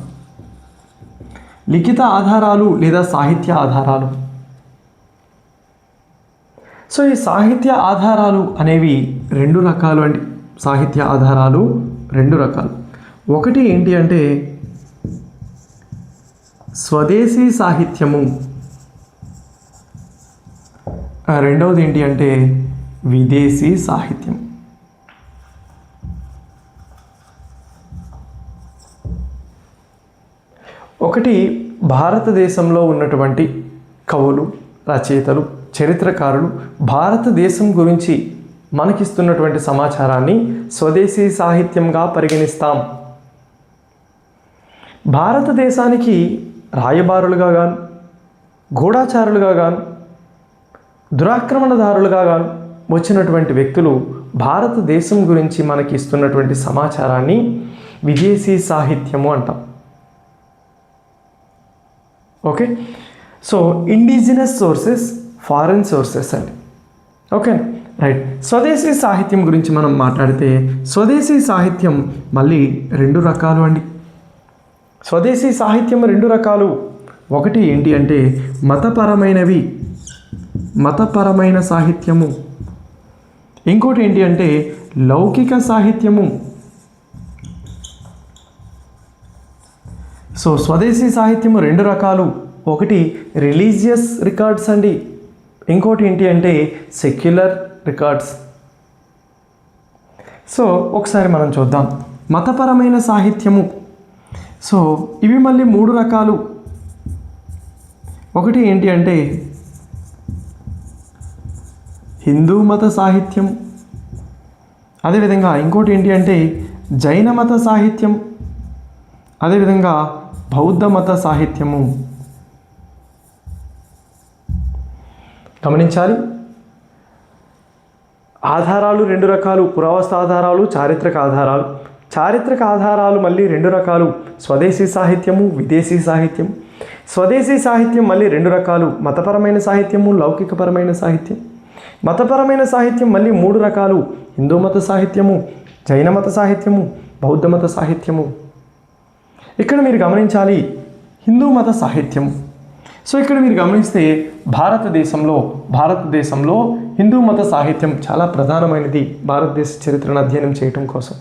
లిఖిత ఆధారాలు లేదా సాహిత్య ఆధారాలు. సో ఈ సాహిత్య ఆధారాలు అనేవి రెండు రకాలు అండి. సాహిత్య ఆధారాలు రెండు రకాలు. ఒకటి ఏంటి అంటే స్వదేశీ సాహిత్యము, రెండవది ఏంటి అంటే విదేశీ సాహిత్యం. ఒకటి భారతదేశంలో ఉన్నటువంటి కవులు, రచయితలు, చరిత్రకారులు భారతదేశం గురించి మనకిస్తున్నటువంటి సమాచారాన్ని స్వదేశీ సాహిత్యంగా పరిగణిస్తాం. భారతదేశానికి రాయబారులుగా గాను, గూఢాచారులుగా గాను, దురాక్రమణదారులుగా గాను వచ్చినటువంటి వ్యక్తులు భారతదేశం గురించి మనకి ఇస్తున్నటువంటి సమాచారాన్ని విదేశీ సాహిత్యము అంటాం. Okay. So indigenous sources, foreign sources అండి. Okay right. స్వదేశీ సాహిత్యం గురించి మనం మాట్లాడితే స్వదేశీ సాహిత్యం మళ్ళీ రెండు రకాలు అండి. స్వదేశీ సాహిత్యం రెండు రకాలు. ఒకటి ఏంటి అంటే మతపరమైనవి, మతపరమైన సాహిత్యము. ఇంకోటి ఏంటి అంటే లౌకిక సాహిత్యము. సో స్వదేశీ సాహిత్యము రెండు రకాలు. ఒకటి రిలీజియస్ రికార్డ్స్ అండి, ఇంకోటి ఏంటి అంటే సెక్యులర్ రికార్డ్స్. సో ఒకసారి మనం చూద్దాం మతపరమైన సాహిత్యము. సో ఇవి మళ్ళీ మూడు రకాలు. ఒకటి ఏంటి అంటే హిందూ మత సాహిత్యం, అదేవిధంగా ఇంకోటి ఏంటి అంటే జైన మత సాహిత్యం, అదేవిధంగా బౌద్ధ మత సాహిత్యము. గమనించాలి, ఆధారాలు రెండు రకాలు, పురావస్తు ఆధారాలు, చారిత్రక ఆధారాలు. చారిత్రక ఆధారాలు మళ్ళీ రెండు రకాలు, స్వదేశీ సాహిత్యము, విదేశీ సాహిత్యం. స్వదేశీ సాహిత్యం మళ్ళీ రెండు రకాలు, మతపరమైన సాహిత్యము, లౌకికపరమైన సాహిత్యం. మతపరమైన సాహిత్యం మళ్ళీ మూడు రకాలు, హిందూ మత సాహిత్యము, జైన మత సాహిత్యము, బౌద్ధ మత సాహిత్యము. ఇక్కడ మీరు గమనించాలి హిందూ మత సాహిత్యము. సో ఇక్కడ మీరు గమనిస్తే భారతదేశంలో హిందూ మత సాహిత్యం చాలా ప్రధానమైనది భారతదేశ చరిత్రను అధ్యయనం చేయటం కోసం.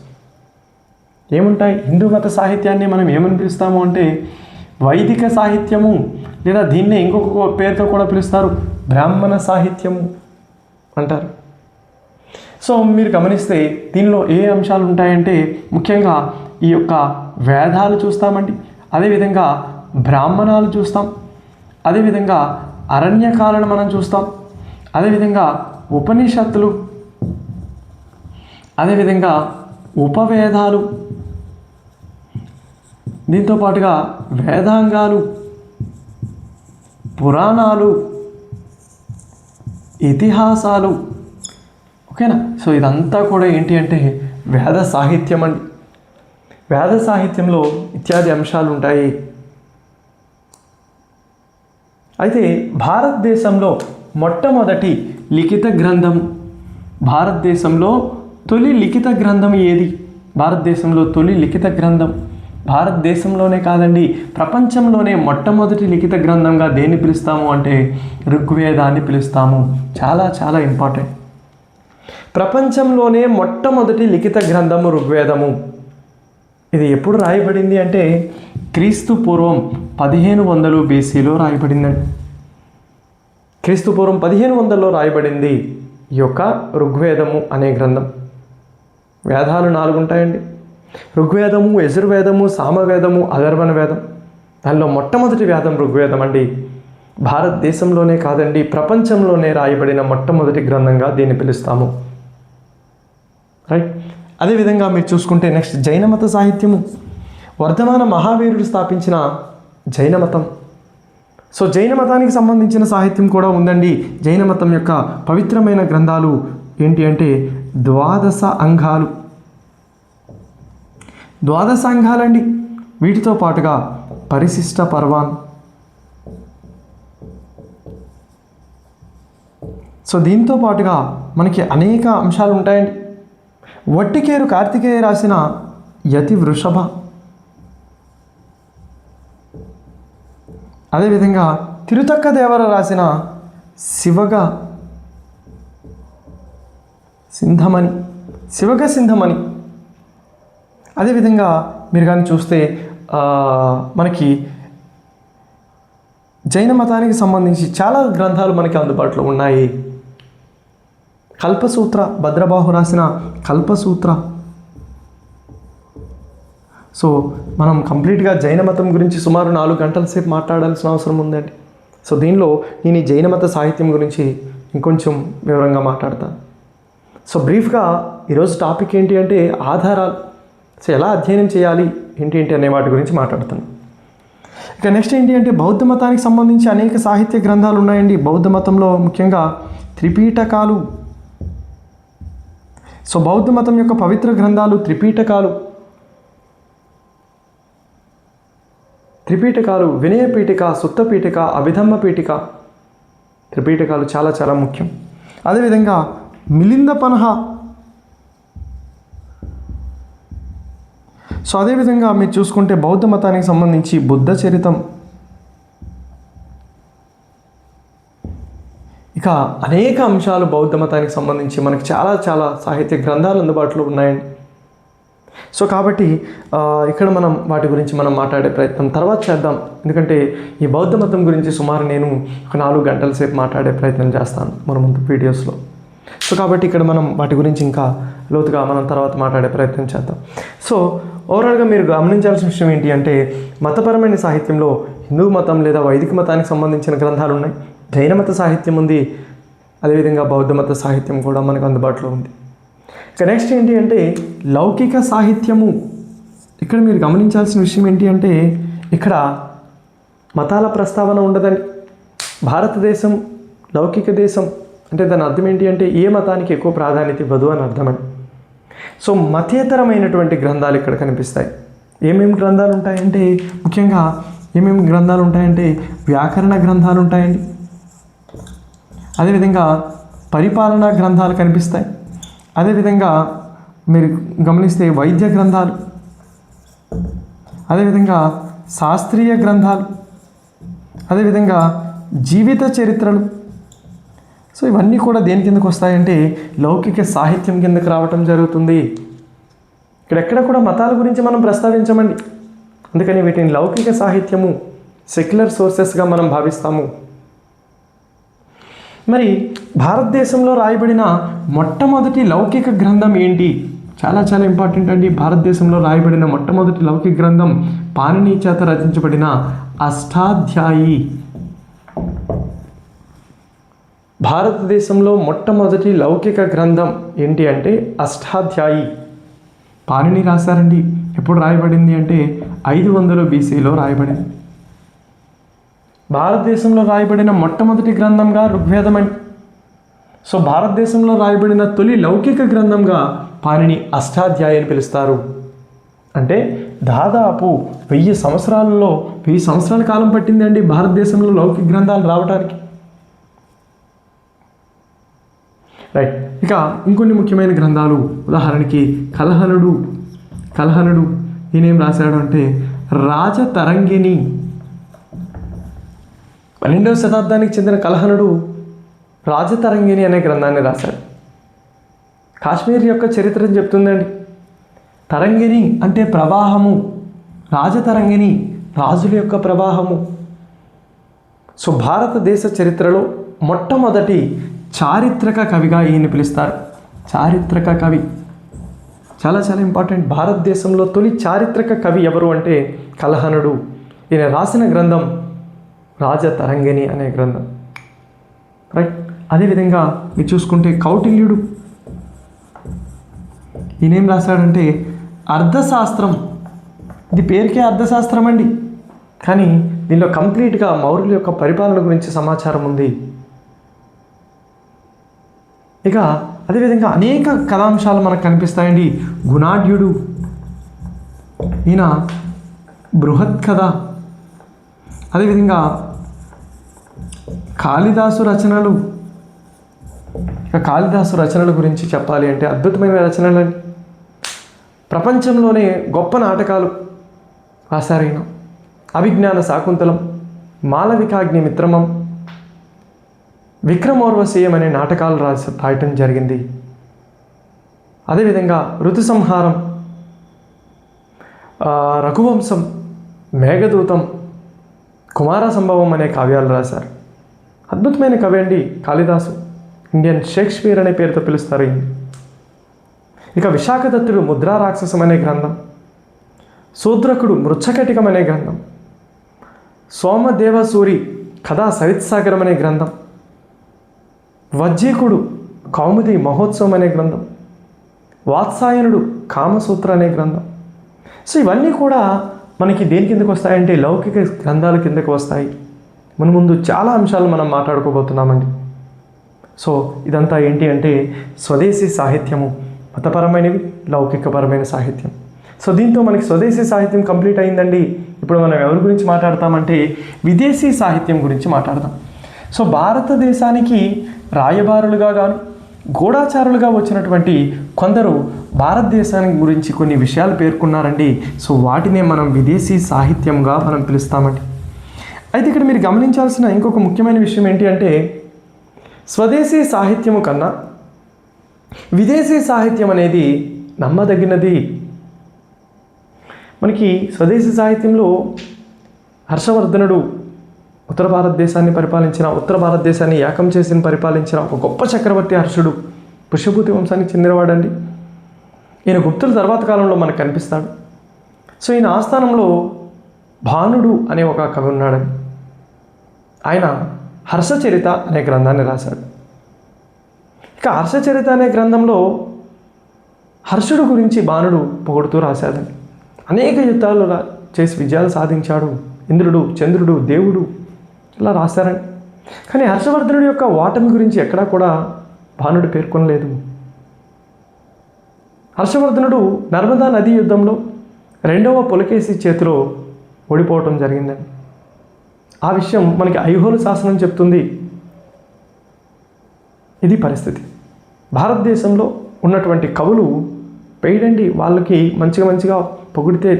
ఏముంటాయి హిందూ మత సాహిత్యాన్ని మనం ఏమని పిలుస్తాము అంటే వైదిక సాహిత్యము, లేదా దీన్నే ఇంకొక పేరుతో కూడా పిలుస్తారు బ్రాహ్మణ సాహిత్యము అంటారు. సో మీరు గమనిస్తే దీనిలో ఏ అంశాలు ఉంటాయంటే ముఖ్యంగా ఈ యొక్క వేదాలు చూస్తామండి, అదేవిధంగా బ్రాహ్మణాలు చూస్తాం, అదేవిధంగా అరణ్యకాలను మనం చూస్తాం, అదేవిధంగా ఉపనిషత్తులు, అదేవిధంగా ఉపవేదాలు, దీంతో పాటుగా వేదాంగాలు, పురాణాలు, ఇతిహాసాలు. ఓకేనా. సో ఇదంతా కూడా ఏంటి అంటే వేద సాహిత్యం అండి. వేద సాహిత్యంలో ఇత్యాది అంశాలు ఉంటాయి. అయితే భారతదేశంలో మొట్టమొదటి లిఖిత గ్రంథం, భారతదేశంలో తొలి లిఖిత గ్రంథం ఏది? భారతదేశంలో తొలి లిఖిత గ్రంథం, భారతదేశంలోనే కాదండి ప్రపంచంలోనే మొట్టమొదటి లిఖిత గ్రంథంగా దేన్ని పిలుస్తాము అంటే ఋగ్వేదాన్ని పిలుస్తాము. చాలా చాలా ఇంపార్టెంట్. ప్రపంచంలోనే మొట్టమొదటి లిఖిత గ్రంథము ఋగ్వేదము. ఇది ఎప్పుడు రాయబడింది అంటే క్రీస్తు పూర్వం 1500 BCలో రాయబడిందండి. క్రీస్తు పూర్వం 1500లో రాయబడింది ఈ యొక్క ఋగ్వేదము అనే గ్రంథం. వేదాలు 4 ఉంటాయండి, ఋగ్వేదము, యజుర్వేదము, సామవేదము, అథర్వణ వేదం. దానిలో మొట్టమొదటి వేదం ఋగ్వేదం అండి. భారతదేశంలోనే కాదండి ప్రపంచంలోనే రాయబడిన మొట్టమొదటి గ్రంథంగా దీన్ని పిలుస్తాము. రైట్. అదేవిధంగా మీరు చూసుకుంటే నెక్స్ట్ జైన మత సాహిత్యము, వర్ధమాన మహావీరుడు స్థాపించిన జైన మతం. సో జైన మతానికి సంబంధించిన సాహిత్యం కూడా ఉందండి. జైన మతం యొక్క పవిత్రమైన గ్రంథాలు ఏంటి అంటే ద్వాదశ అంగాలు. ద్వాదశ అంగాలండి. వీటితో పాటుగా పరిశిష్ట పర్వాన్. సో దీంతో పాటుగా మనకి అనేక అంశాలు ఉంటాయండి. వట్టికేరు కార్తికేయ రాసిన యతి వృషభ, అదేవిధంగా తిరుతక్క దేవర రాసిన శివగ సింధమణి. అదేవిధంగా మీరు కానీ చూస్తే మనకి జైన మతానికి సంబంధించి చాలా గ్రంథాలు మనకి అందుబాటులో ఉన్నాయి. కల్పసూత్ర, భద్రబాహు రాసిన కల్పసూత్ర. సో మనం కంప్లీట్గా జైన మతం గురించి సుమారు 4 గంటల సేపు మాట్లాడాల్సిన అవసరం ఉందండి. సో దీనిలో నేను ఈ జైన మత సాహిత్యం గురించి ఇంకొంచెం వివరంగా మాట్లాడతాను. సో బ్రీఫ్గా ఈరోజు టాపిక్ ఏంటి అంటే ఆధారాలు. సో ఎలా అధ్యయనం చేయాలి ఏంటి అనే వాటి గురించి మాట్లాడుతాను. ఇక నెక్స్ట్ ఏంటి అంటే బౌద్ధ మతానికి సంబంధించి అనేక సాహిత్య గ్రంథాలు ఉన్నాయండి. బౌద్ధ మతంలో ముఖ్యంగా త్రిపీఠకాలు. సో బౌద్ధ మతం యొక్క పవిత్ర గ్రంథాలు త్రిపీఠకాలు, వినయ పీఠిక, సుత్త పీఠిక, అభిధమ్మ పీఠిక. త్రిపీఠకాలు చాలా చాలా ముఖ్యం. అదేవిధంగా మిలింద పనహ. సో అదేవిధంగా మీరు చూసుకుంటే బౌద్ధ మతానికి సంబంధించి బుద్ధ చరితం. ఇక అనేక అంశాలు బౌద్ధ మతానికి సంబంధించి మనకి చాలా చాలా సాహిత్య గ్రంథాలు అందుబాటులో ఉన్నాయండి. సో కాబట్టి ఇక్కడ మనం వాటి గురించి మనం మాట్లాడే ప్రయత్నం తర్వాత చేద్దాం. ఎందుకంటే ఈ బౌద్ధ మతం గురించి సుమారు నేను ఒక 4 గంటల సేపు మాట్లాడే ప్రయత్నం చేస్తాను మన ముందు వీడియోస్లో. సో కాబట్టి ఇక్కడ మనం వాటి గురించి ఇంకా లోతుగా మనం తర్వాత మాట్లాడే ప్రయత్నం చేద్దాం. సో ఓవరాల్గా మీరు గమనించాల్సిన విషయం ఏంటి అంటే మతపరమైన సాహిత్యంలో హిందూ మతం లేదా వైదిక మతానికి సంబంధించిన గ్రంథాలు ఉన్నాయి, జైన మత సాహిత్యం ఉంది, అదేవిధంగా బౌద్ధ మత సాహిత్యం కూడా మనకు అందుబాటులో ఉంది. ఇక నెక్స్ట్ ఏంటి అంటే లౌకిక సాహిత్యము. ఇక్కడ మీరు గమనించాల్సిన విషయం ఏంటి అంటే ఇక్కడ మతాల ప్రస్తావన ఉండదండి. భారతదేశం లౌకిక దేశం అంటే దాని అర్థం ఏంటి అంటే ఏ మతానికి ఎక్కువ ప్రాధాన్యత ఇవ్వదు అని అర్థమండి. సో మతేతరమైనటువంటి గ్రంథాలు ఇక్కడ కనిపిస్తాయి. ఏమేమి గ్రంథాలు ఉంటాయంటే ముఖ్యంగా వ్యాకరణ గ్రంథాలు ఉంటాయండి, అదేవిధంగా పరిపాలనా గ్రంథాలు కనిపిస్తాయి, అదేవిధంగా మీరు గమనిస్తే వైద్య గ్రంథాలు, అదేవిధంగా శాస్త్రీయ గ్రంథాలు, అదేవిధంగా జీవిత చరిత్రలు. సో ఇవన్నీ కూడా దేని కిందకు వస్తాయంటే లౌకిక సాహిత్యం కిందకు రావటం జరుగుతుంది. ఇక్కడెక్కడ కూడా మతాల గురించి మనం ప్రస్తావించమండి, అందుకని వీటిని లౌకిక సాహిత్యము, సెక్యులర్ సోర్సెస్గా మనం భావిస్తాము. మరి భారతదేశంలో రాయబడిన మొట్టమొదటి లౌకిక గ్రంథం ఏంటి? చాలా చాలా ఇంపార్టెంట్ అండి. భారతదేశంలో రాయబడిన మొట్టమొదటి లౌకిక గ్రంథం పాణిని చేత రచించబడిన అష్టాధ్యాయి. భారతదేశంలో మొట్టమొదటి లౌకిక గ్రంథం ఏంటి అంటే అష్టాధ్యాయి. పాణిని రాశారండి. ఎప్పుడు రాయబడింది అంటే 500 BCలో రాయబడింది. భారతదేశంలో రాయబడిన మొట్టమొదటి గ్రంథంగా ఋగ్వేదం అండి. సో భారతదేశంలో రాయబడిన తొలి లౌకిక గ్రంథంగా పాణిని అష్టాధ్యాయి అని పిలుస్తారు. అంటే దాదాపు 1000 సంవత్సరాల కాలం పట్టిందండి భారతదేశంలో లౌకిక గ్రంథాలు రావడానికి. రైట్. ఇక ఇంకొన్ని ముఖ్యమైన గ్రంథాలు, ఉదాహరణకి కల్హనుడు ఈయనేం రాశాడు అంటే రాజతరంగిణి. 12వ శతాబ్దానికి చెందిన కల్హనుడు రాజతరంగిణి అనే గ్రంథాన్ని రాశాడు. కాశ్మీర్ యొక్క చరిత్రను చెప్తుందండి. తరంగిణి అంటే ప్రవాహము, రాజతరంగిణి రాజుల యొక్క ప్రవాహము. సో భారతదేశ చరిత్రలో మొట్టమొదటి చారిత్రక కవిగా ఈయన్ని పిలుస్తారు. చారిత్రక కవి చాలా చాలా ఇంపార్టెంట్. భారతదేశంలో తొలి చారిత్రక కవి ఎవరు అంటే కల్హనుడు. ఈయన రాసిన గ్రంథం రాజతరంగిణి అనే గ్రంథం. రైట్. అదేవిధంగా మీరు చూసుకుంటే కౌటిల్యుడు ఈయనేం రాశాడంటే అర్థశాస్త్రం. ఇది పేరుకే అర్థశాస్త్రం అండి, కానీ దీనిలో కంప్లీట్గా మౌర్యుల యొక్క పరిపాలన గురించి సమాచారం ఉంది. ఇక అదేవిధంగా అనేక కథాంశాలు మనకు కనిపిస్తాయండి. గుణాఢ్యుడు, ఈయన బృహత్ కథ. అదేవిధంగా కాళిదాసు రచనలు. ఇక కాళిదాసు రచనల గురించి చెప్పాలి అంటే అద్భుతమైన రచనలండి. ప్రపంచంలోనే గొప్ప నాటకాలు రాశారైన. అభిజ్ఞాన శాకుంతలం, మాలవికాగ్ని మిత్రమం, విక్రమోర్వశీయం అనే నాటకాలు రాయటం జరిగింది. అదేవిధంగా ఋతు సంహారం, రఘువంశం, మేఘదూతం, కుమార సంభవం అనే కావ్యాలు రాశారు. అద్భుతమైన కవి అండి కాళిదాసు. ఇండియన్ షేక్స్పియర్ అనే పేరుతో పిలుస్తారు ఈయన. ఇక విశాఖదత్తుడు ముద్రా రాక్షసం అనే గ్రంథం, శూద్రకుడు మృచ్ఛకటికం అనే గ్రంథం, సోమదేవసూరి కథా సరిత్సాగరం అనే గ్రంథం, వజ్జీకుడు కౌముది మహోత్సవం అనే గ్రంథం, వాత్సాయనుడు కామసూత్ర అనే గ్రంథం. సో ఇవన్నీ కూడా మనకి దేని కిందకు వస్తాయంటే లౌకిక గ్రంథాల కిందకు వస్తాయి. ముందు చాలా అంశాలు మనం మాట్లాడుకోబోతున్నామండి. సో ఇదంతా ఏంటి అంటే స్వదేశీ సాహిత్యము, మతపరమైనవి, లౌకికపరమైన సాహిత్యం. సో దీంతో మనకి స్వదేశీ సాహిత్యం కంప్లీట్ అయిందండి. ఇప్పుడు మనం ఎవరి గురించి మాట్లాడతామంటే విదేశీ సాహిత్యం గురించి మాట్లాడదాం. సో భారతదేశానికి రాయబారులుగా గాను గూఢాచారులుగా వచ్చినటువంటి కొందరు భారతదేశానికి గురించి కొన్ని విషయాలు పేర్కొన్నారండి. సో వాటినే మనం విదేశీ సాహిత్యంగా మనం పిలుస్తామండి. అయితే ఇక్కడ మీరు గమనించాల్సిన ఇంకొక ముఖ్యమైన విషయం ఏంటి అంటే స్వదేశీ సాహిత్యము కన్నా విదేశీ సాహిత్యం అనేది నమ్మదగినది. మనకి స్వదేశీ సాహిత్యంలో హర్షవర్ధనుడు ఉత్తర భారతదేశాన్ని ఏకం చేసి పరిపాలించిన ఒక గొప్ప చక్రవర్తి హర్షుడు. పుష్యభూతి వంశానికి చెందినవాడండి. ఈయన గుప్తుల తర్వాత కాలంలో మనకు కనిపిస్తాడు. సో ఈయన ఆస్థానంలో భానుడు అనే ఒక కవి ఉన్నాడని. ఆయన హర్షచరిత అనే గ్రంథాన్ని రాశాడు. ఇక హర్షచరిత అనే గ్రంథంలో హర్షుడు గురించి భానుడు పొగుడుతూ రాశాడండి. అనేక యుద్ధాలు చేసి విజయాలు సాధించాడు. ఇంద్రుడు, చంద్రుడు, దేవుడు ఇలా రాశారండి. కానీ హర్షవర్ధనుడి యొక్క ఓటమి గురించి ఎక్కడా కూడా భానుడు పేర్కొనలేదు. హర్షవర్ధనుడు నర్మదా నదీ యుద్ధంలో 2వ పులకేశి చేతిలో ఓడిపోవటం జరిగిందండి. ఆ విషయం మనకి ఐహోలు శాసనం చెప్తుంది. ఇది పరిస్థితి. భారతదేశంలో ఉన్నటువంటి కవులు పేడండి, వాళ్ళకి మంచిగా పొగిడితే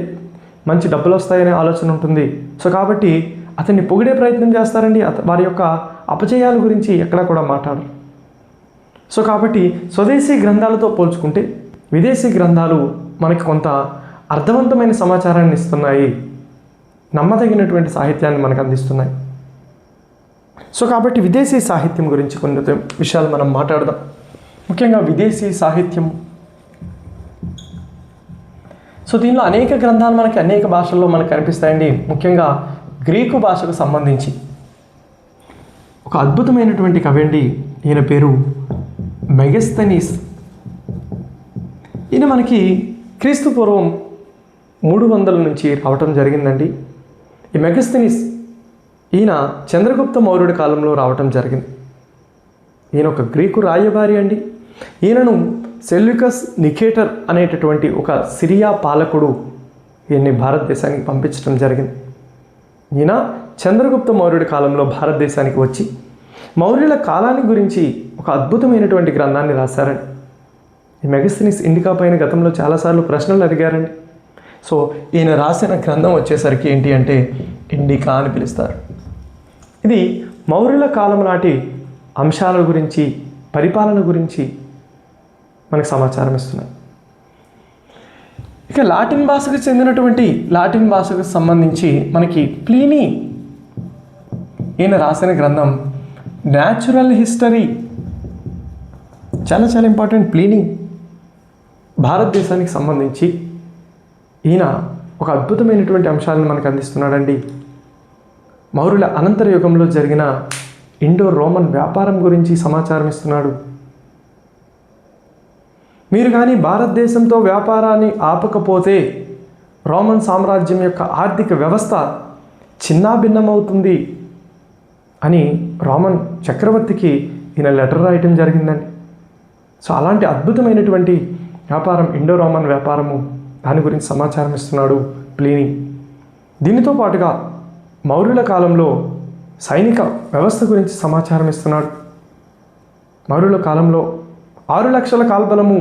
మంచి డబ్బులు వస్తాయనే ఆలోచన ఉంటుంది. సో కాబట్టి అతన్ని పొగిడే ప్రయత్నం చేస్తారండి. వారి యొక్క అపజయాల గురించి ఎక్కడా కూడా మాట్లాడరు. సో కాబట్టి స్వదేశీ గ్రంథాలతో పోల్చుకుంటే విదేశీ గ్రంథాలు మనకి కొంత అర్థవంతమైన సమాచారాన్ని ఇస్తున్నాయి, నమ్మదగినటువంటి సాహిత్యాన్ని మనకు అందిస్తున్నాయి. సో కాబట్టి విదేశీ సాహిత్యం గురించి కొన్ని విషయాలు మనం మాట్లాడదాం. ముఖ్యంగా విదేశీ సాహిత్యం. సో దీనిలో అనేక గ్రంథాలు మనకి అనేక భాషల్లో మనకు కనిపిస్తాయండి. ముఖ్యంగా గ్రీకు భాషకు సంబంధించి ఒక అద్భుతమైనటువంటి కవి అండి. ఈయన పేరు మెగస్తనీస్. ఈయన మనకి క్రీస్తు పూర్వం 300 నుంచి రావటం జరిగిందండి. ఈ మెగస్తనీస్ ఈయన చంద్రగుప్త మౌర్యుడి కాలంలో రావటం జరిగింది. ఈయన ఒక గ్రీకు రాయబారి అండి. ఈయనను సెల్యూకస్ నికేటర్ అనేటటువంటి ఒక సిరియా పాలకుడు ఈయన్ని భారతదేశానికి పంపించడం జరిగింది. ఈయన చంద్రగుప్త మౌర్యుడి కాలంలో భారతదేశానికి వచ్చి మౌర్యుల కాలాన్ని గురించి ఒక అద్భుతమైనటువంటి గ్రంథాన్ని రాశారండి. ఈ మెగస్తనీస్ ఇండికా పైన గతంలో చాలాసార్లు ప్రశ్నలు అడిగారండి. సో ఈయన రాసిన గ్రంథం వచ్చేసరికి ఏంటి అంటే ఇండికా అని పిలుస్తారు. ఇది మౌర్యుల కాలం నాటి అంశాల గురించి, పరిపాలన గురించి మనకు సమాచారం ఇస్తున్నాయి. ఇక లాటిన్ భాషకు సంబంధించి మనకి ప్లీనీ ఈయన రాసిన గ్రంథం న్యాచురల్ హిస్టరీ. చాలా ఇంపార్టెంట్. ప్లీనీ భారతదేశానికి సంబంధించి ఈయన ఒక అద్భుతమైనటువంటి అంశాలను మనకు అందిస్తున్నాడండి. మౌర్యుల అనంతర యుగంలో జరిగిన ఇండో రోమన్ వ్యాపారం గురించి సమాచారం ఇస్తున్నాడు. మీరు కానీ భారతదేశంతో వ్యాపారాన్ని ఆపకపోతే రోమన్ సామ్రాజ్యం యొక్క ఆర్థిక వ్యవస్థ చిన్నాభిన్నమవుతుంది అని రోమన్ చక్రవర్తికి ఈయన లెటర్ రాయటం జరిగిందండి. సో అలాంటి అద్భుతమైనటువంటి వ్యాపారం ఇండో రోమన్ వ్యాపారము, దాని గురించి సమాచారం ఇస్తున్నాడు ప్లీనీ. దీనితో పాటుగా మౌర్యుల కాలంలో సైనిక వ్యవస్థ గురించి సమాచారం ఇస్తున్నాడు. మౌర్యుల కాలంలో 6 లక్షల కాల్బలము,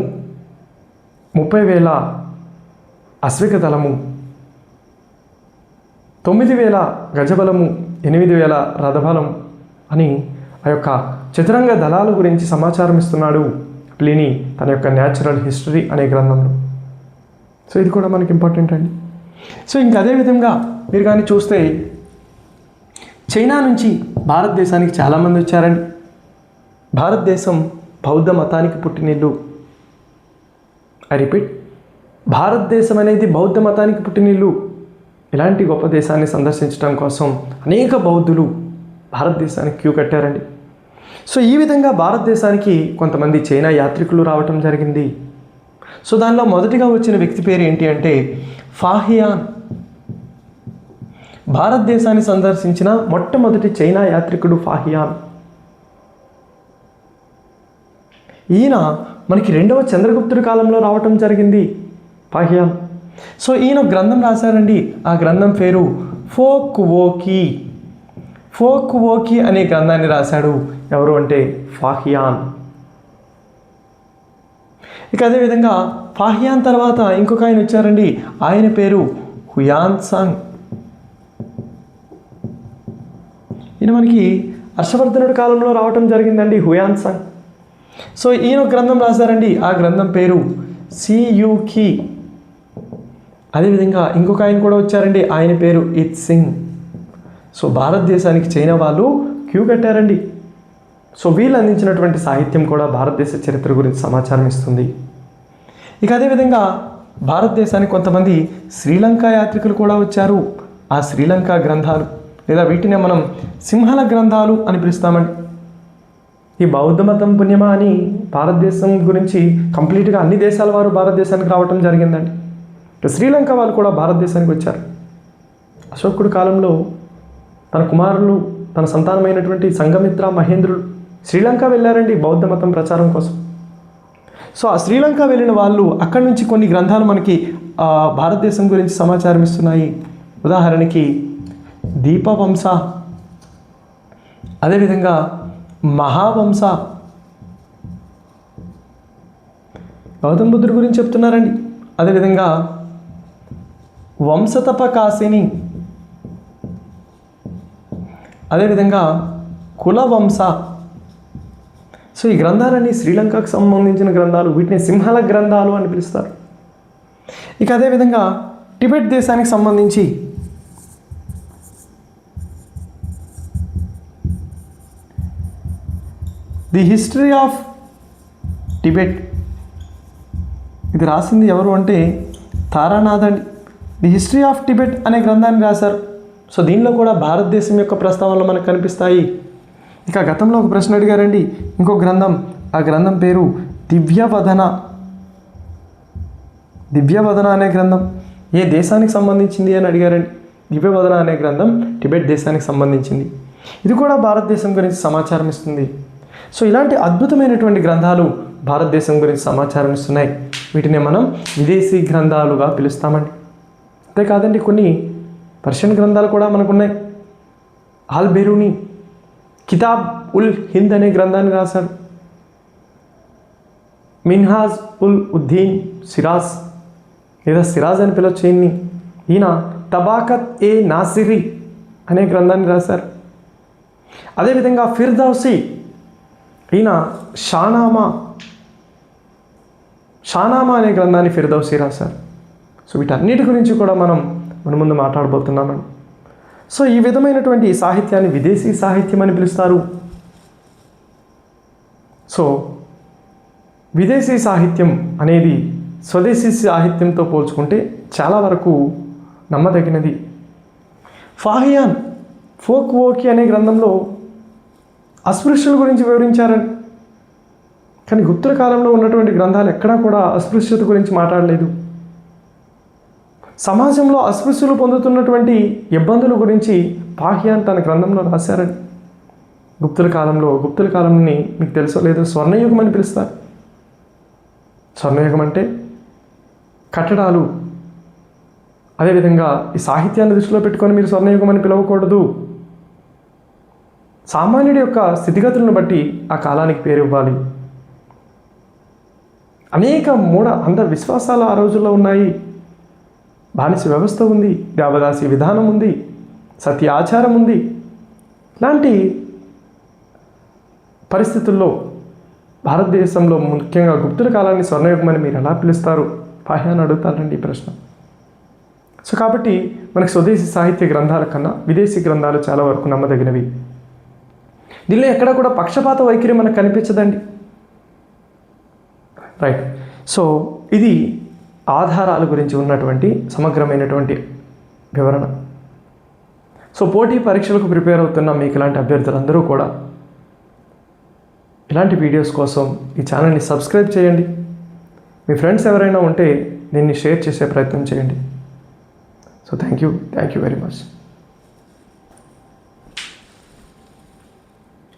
30,000 అశ్విక దళము, 9,000 గజబలము, 8,000 రథబలం అని ఆ యొక్క చతురంగ దళాల గురించి సమాచారం ఇస్తున్నాడు ప్లీనీ తన యొక్క న్యాచురల్ హిస్టరీ అనే గ్రంథంలో. సో ఇది కూడా మనకి ఇంపార్టెంట్ అండి. సో ఇంక అదేవిధంగా మీరు కానీ చూస్తే చైనా నుంచి భారతదేశానికి చాలామంది వచ్చారండి. భారతదేశం బౌద్ధ మతానికి పుట్టినిల్లు. ఐ రిపీట్, భారతదేశం అనేది బౌద్ధ మతానికి పుట్టినిల్లు. ఇలాంటి గొప్ప దేశాన్ని సందర్శించడం కోసం అనేక బౌద్ధులు భారతదేశానికి క్యూ కట్టారండి. సో ఈ విధంగా భారతదేశానికి కొంతమంది చైనా యాత్రికులు రావటం జరిగింది. సో దానిలో మొదటిగా వచ్చిన వ్యక్తి పేరు ఏంటి అంటే ఫాహియాన్. భారతదేశాన్ని సందర్శించిన మొట్టమొదటి చైనా యాత్రికుడు ఫాహియాన్. ఈయన మనకి 2వ చంద్రగుప్తుడి కాలంలో రావటం జరిగింది ఫాహియాన్. సో ఈయన గ్రంథం రాశారండి. ఆ గ్రంథం పేరు ఫోక్ వోకీ. ఫోక్ వోకీ అనే గ్రంథాన్ని రాశాడు. ఎవరు అంటే ఫాహియాన్. ఇక అదేవిధంగా ఫాహియాన్ తర్వాత ఇంకొక ఆయన వచ్చారండి. ఆయన పేరు హుయాన్సాంగ్. ఈయన మనకి హర్షవర్ధనుడి కాలంలో రావటం జరిగిందండి హుయాన్సాంగ్. సో ఈయన గ్రంథం రాశారండి. ఆ గ్రంథం పేరు సియూకి. అదేవిధంగా ఇంకొక ఆయన కూడా వచ్చారండి. ఆయన పేరు ఇత్ సింగ్. సో భారతదేశానికి చైనా వాళ్ళు క్యూ కట్టారండి. సో వీళ్ళు అందించినటువంటి సాహిత్యం కూడా భారతదేశ చరిత్ర గురించి సమాచారం ఇస్తుంది. ఇక అదేవిధంగా భారతదేశానికి కొంతమంది శ్రీలంక యాత్రికులు కూడా వచ్చారు. ఆ శ్రీలంక గ్రంథాలు లేదా వీటినే మనం సింహల గ్రంథాలు అని పిలుస్తామండి. ఈ బౌద్ధ మతం పుణ్యమా అని భారతదేశం గురించి కంప్లీట్గా అన్ని దేశాల వారు భారతదేశానికి రావటం జరిగిందండి. శ్రీలంక వాళ్ళు కూడా భారతదేశానికి వచ్చారు. అశోకుడి కాలంలో తన కుమారులు, తన సంతానమైనటువంటి సంఘమిత్ర, మహేంద్రులు శ్రీలంక వెళ్ళారండి బౌద్ధ మతం ప్రచారం కోసం. సో ఆ శ్రీలంక వెళ్ళిన వాళ్ళు అక్కడి నుంచి కొన్ని గ్రంథాలు మనకి భారతదేశం గురించి సమాచారం ఇస్తున్నాయి. ఉదాహరణకి దీపవంశ, అదేవిధంగా మహావంశ, గౌతమ బుద్ధుడి గురించి చెప్తున్నారండి. అదేవిధంగా వంశతపకాశిని, అదేవిధంగా కులవంశ. సో ఈ గ్రంథాలన్నీ శ్రీలంకకు సంబంధించిన గ్రంథాలు. వీటిని సింహల గ్రంథాలు అని పిలుస్తారు. ఇక అదేవిధంగా టిబెట్ దేశానికి సంబంధించి ది హిస్టరీ ఆఫ్ టిబెట్, ఇది రాసింది ఎవరు అంటే తారానాథ్ అండి. ది హిస్టరీ ఆఫ్ టిబెట్ అనే గ్రంథాన్ని రాశారు. సో దీనిలో కూడా భారతదేశం యొక్క ప్రస్తావనలు మనకు కనిపిస్తాయి. ఇక గతంలో ఒక ప్రశ్న అడిగారండి. ఇంకో గ్రంథం, ఆ గ్రంథం పేరు దివ్యవదన. దివ్యవదన అనే గ్రంథం ఏ దేశానికి సంబంధించింది అని అడిగారండి. దివ్యవదన అనే గ్రంథం టిబెట్ దేశానికి సంబంధించింది. ఇది కూడా భారతదేశం గురించి సమాచారం ఇస్తుంది. సో ఇలాంటి అద్భుతమైనటువంటి గ్రంథాలు భారతదేశం గురించి సమాచారం ఇస్తున్నాయి. వీటిని మనం విదేశీ గ్రంథాలుగా పిలుస్తామండి. అంతేకాదండి కొన్ని పర్షియన్ గ్రంథాలు కూడా మనకున్నాయి. ఆల్ బెరూని కితాబ్ ఉల్ హింద్ అనే గ్రంథాన్ని రాశాడు. మిన్హాజ్ ఉల్ ఉద్దీన్ సిరాజ్ లేదా సిరాజ్ అని పిలవచ్చు ఈయన్ని. ఈయన తబాకత్ ఏ నాసిరి అనే గ్రంథాన్ని రాశారు. అదేవిధంగా ఫిర్దౌసి, ఈయన షానామా అనే గ్రంథాన్ని ఫిర్దౌసి రాశారు. సో వీటన్నిటి గురించి కూడా మన ముందు మాట్లాడబోతున్నామండి. సో ఈ విధమైనటువంటి సాహిత్యాన్ని విదేశీ సాహిత్యం అని పిలుస్తారు. సో విదేశీ సాహిత్యం అనేది స్వదేశీ సాహిత్యంతో పోల్చుకుంటే చాలా వరకు నమ్మదగినది. ఫాహియాన్ ఫోక్ వోకీ అనే గ్రంథంలో అస్పృశ్యుల గురించి వివరించారని, కానీ గుప్తుల కాలంలో ఉన్నటువంటి గ్రంథాలు ఎక్కడా కూడా అస్పృశ్యత గురించి మాట్లాడలేదు. సమాజంలో అస్పృశ్యులు పొందుతున్నటువంటి ఇబ్బందుల గురించి ఫాహియాన్ తన గ్రంథంలో రాశారని. గుప్తుల కాలంని మీకు తెలుసో లేదో స్వర్ణయుగం అని పిలుస్తారు. స్వర్ణయుగం అంటే కట్టడాలు. అదేవిధంగా ఈ సాహిత్యాన్ని దృష్టిలో పెట్టుకొని మీరు స్వర్ణయుగం అని పిలవకూడదు. సామాన్యుడి యొక్క స్థితిగతులను బట్టి ఆ కాలానికి పేరు ఇవ్వాలి. అనేక అంధవిశ్వాసాలు ఆ రోజుల్లో ఉన్నాయి. బానిస వ్యవస్థ ఉంది, దేవదాసి విధానం ఉంది, సత్య ఆచారం ఉంది. ఇలాంటి పరిస్థితుల్లో భారతదేశంలో ముఖ్యంగా గుప్తుల కాలాన్ని స్వర్ణయుగం అని మీరు ఎలా పిలుస్తారు అని అడుగుతారండి ఈ ప్రశ్న. సో కాబట్టి మనకు స్వదేశీ సాహిత్య గ్రంథాల కన్నా విదేశీ గ్రంథాలు చాలా వరకు నమ్మదగినవి. దీనిలో ఎక్కడ కూడా పక్షపాత వైఖరి మనకు కనిపించదండి. రైట్. సో ఇది ఆధారాల గురించి ఉన్నటువంటి సమగ్రమైనటువంటి వివరణ. సో పోటీ పరీక్షలకు ప్రిపేర్ అవుతున్న మీకు ఇలాంటి అభ్యర్థులందరూ కూడా ఇలాంటి వీడియోస్ కోసం ఈ ఛానల్ని సబ్స్క్రైబ్ చేయండి. మీ ఫ్రెండ్స్ ఎవరైనా ఉంటే దీన్ని షేర్ చేసే ప్రయత్నం చేయండి. So thank you very much.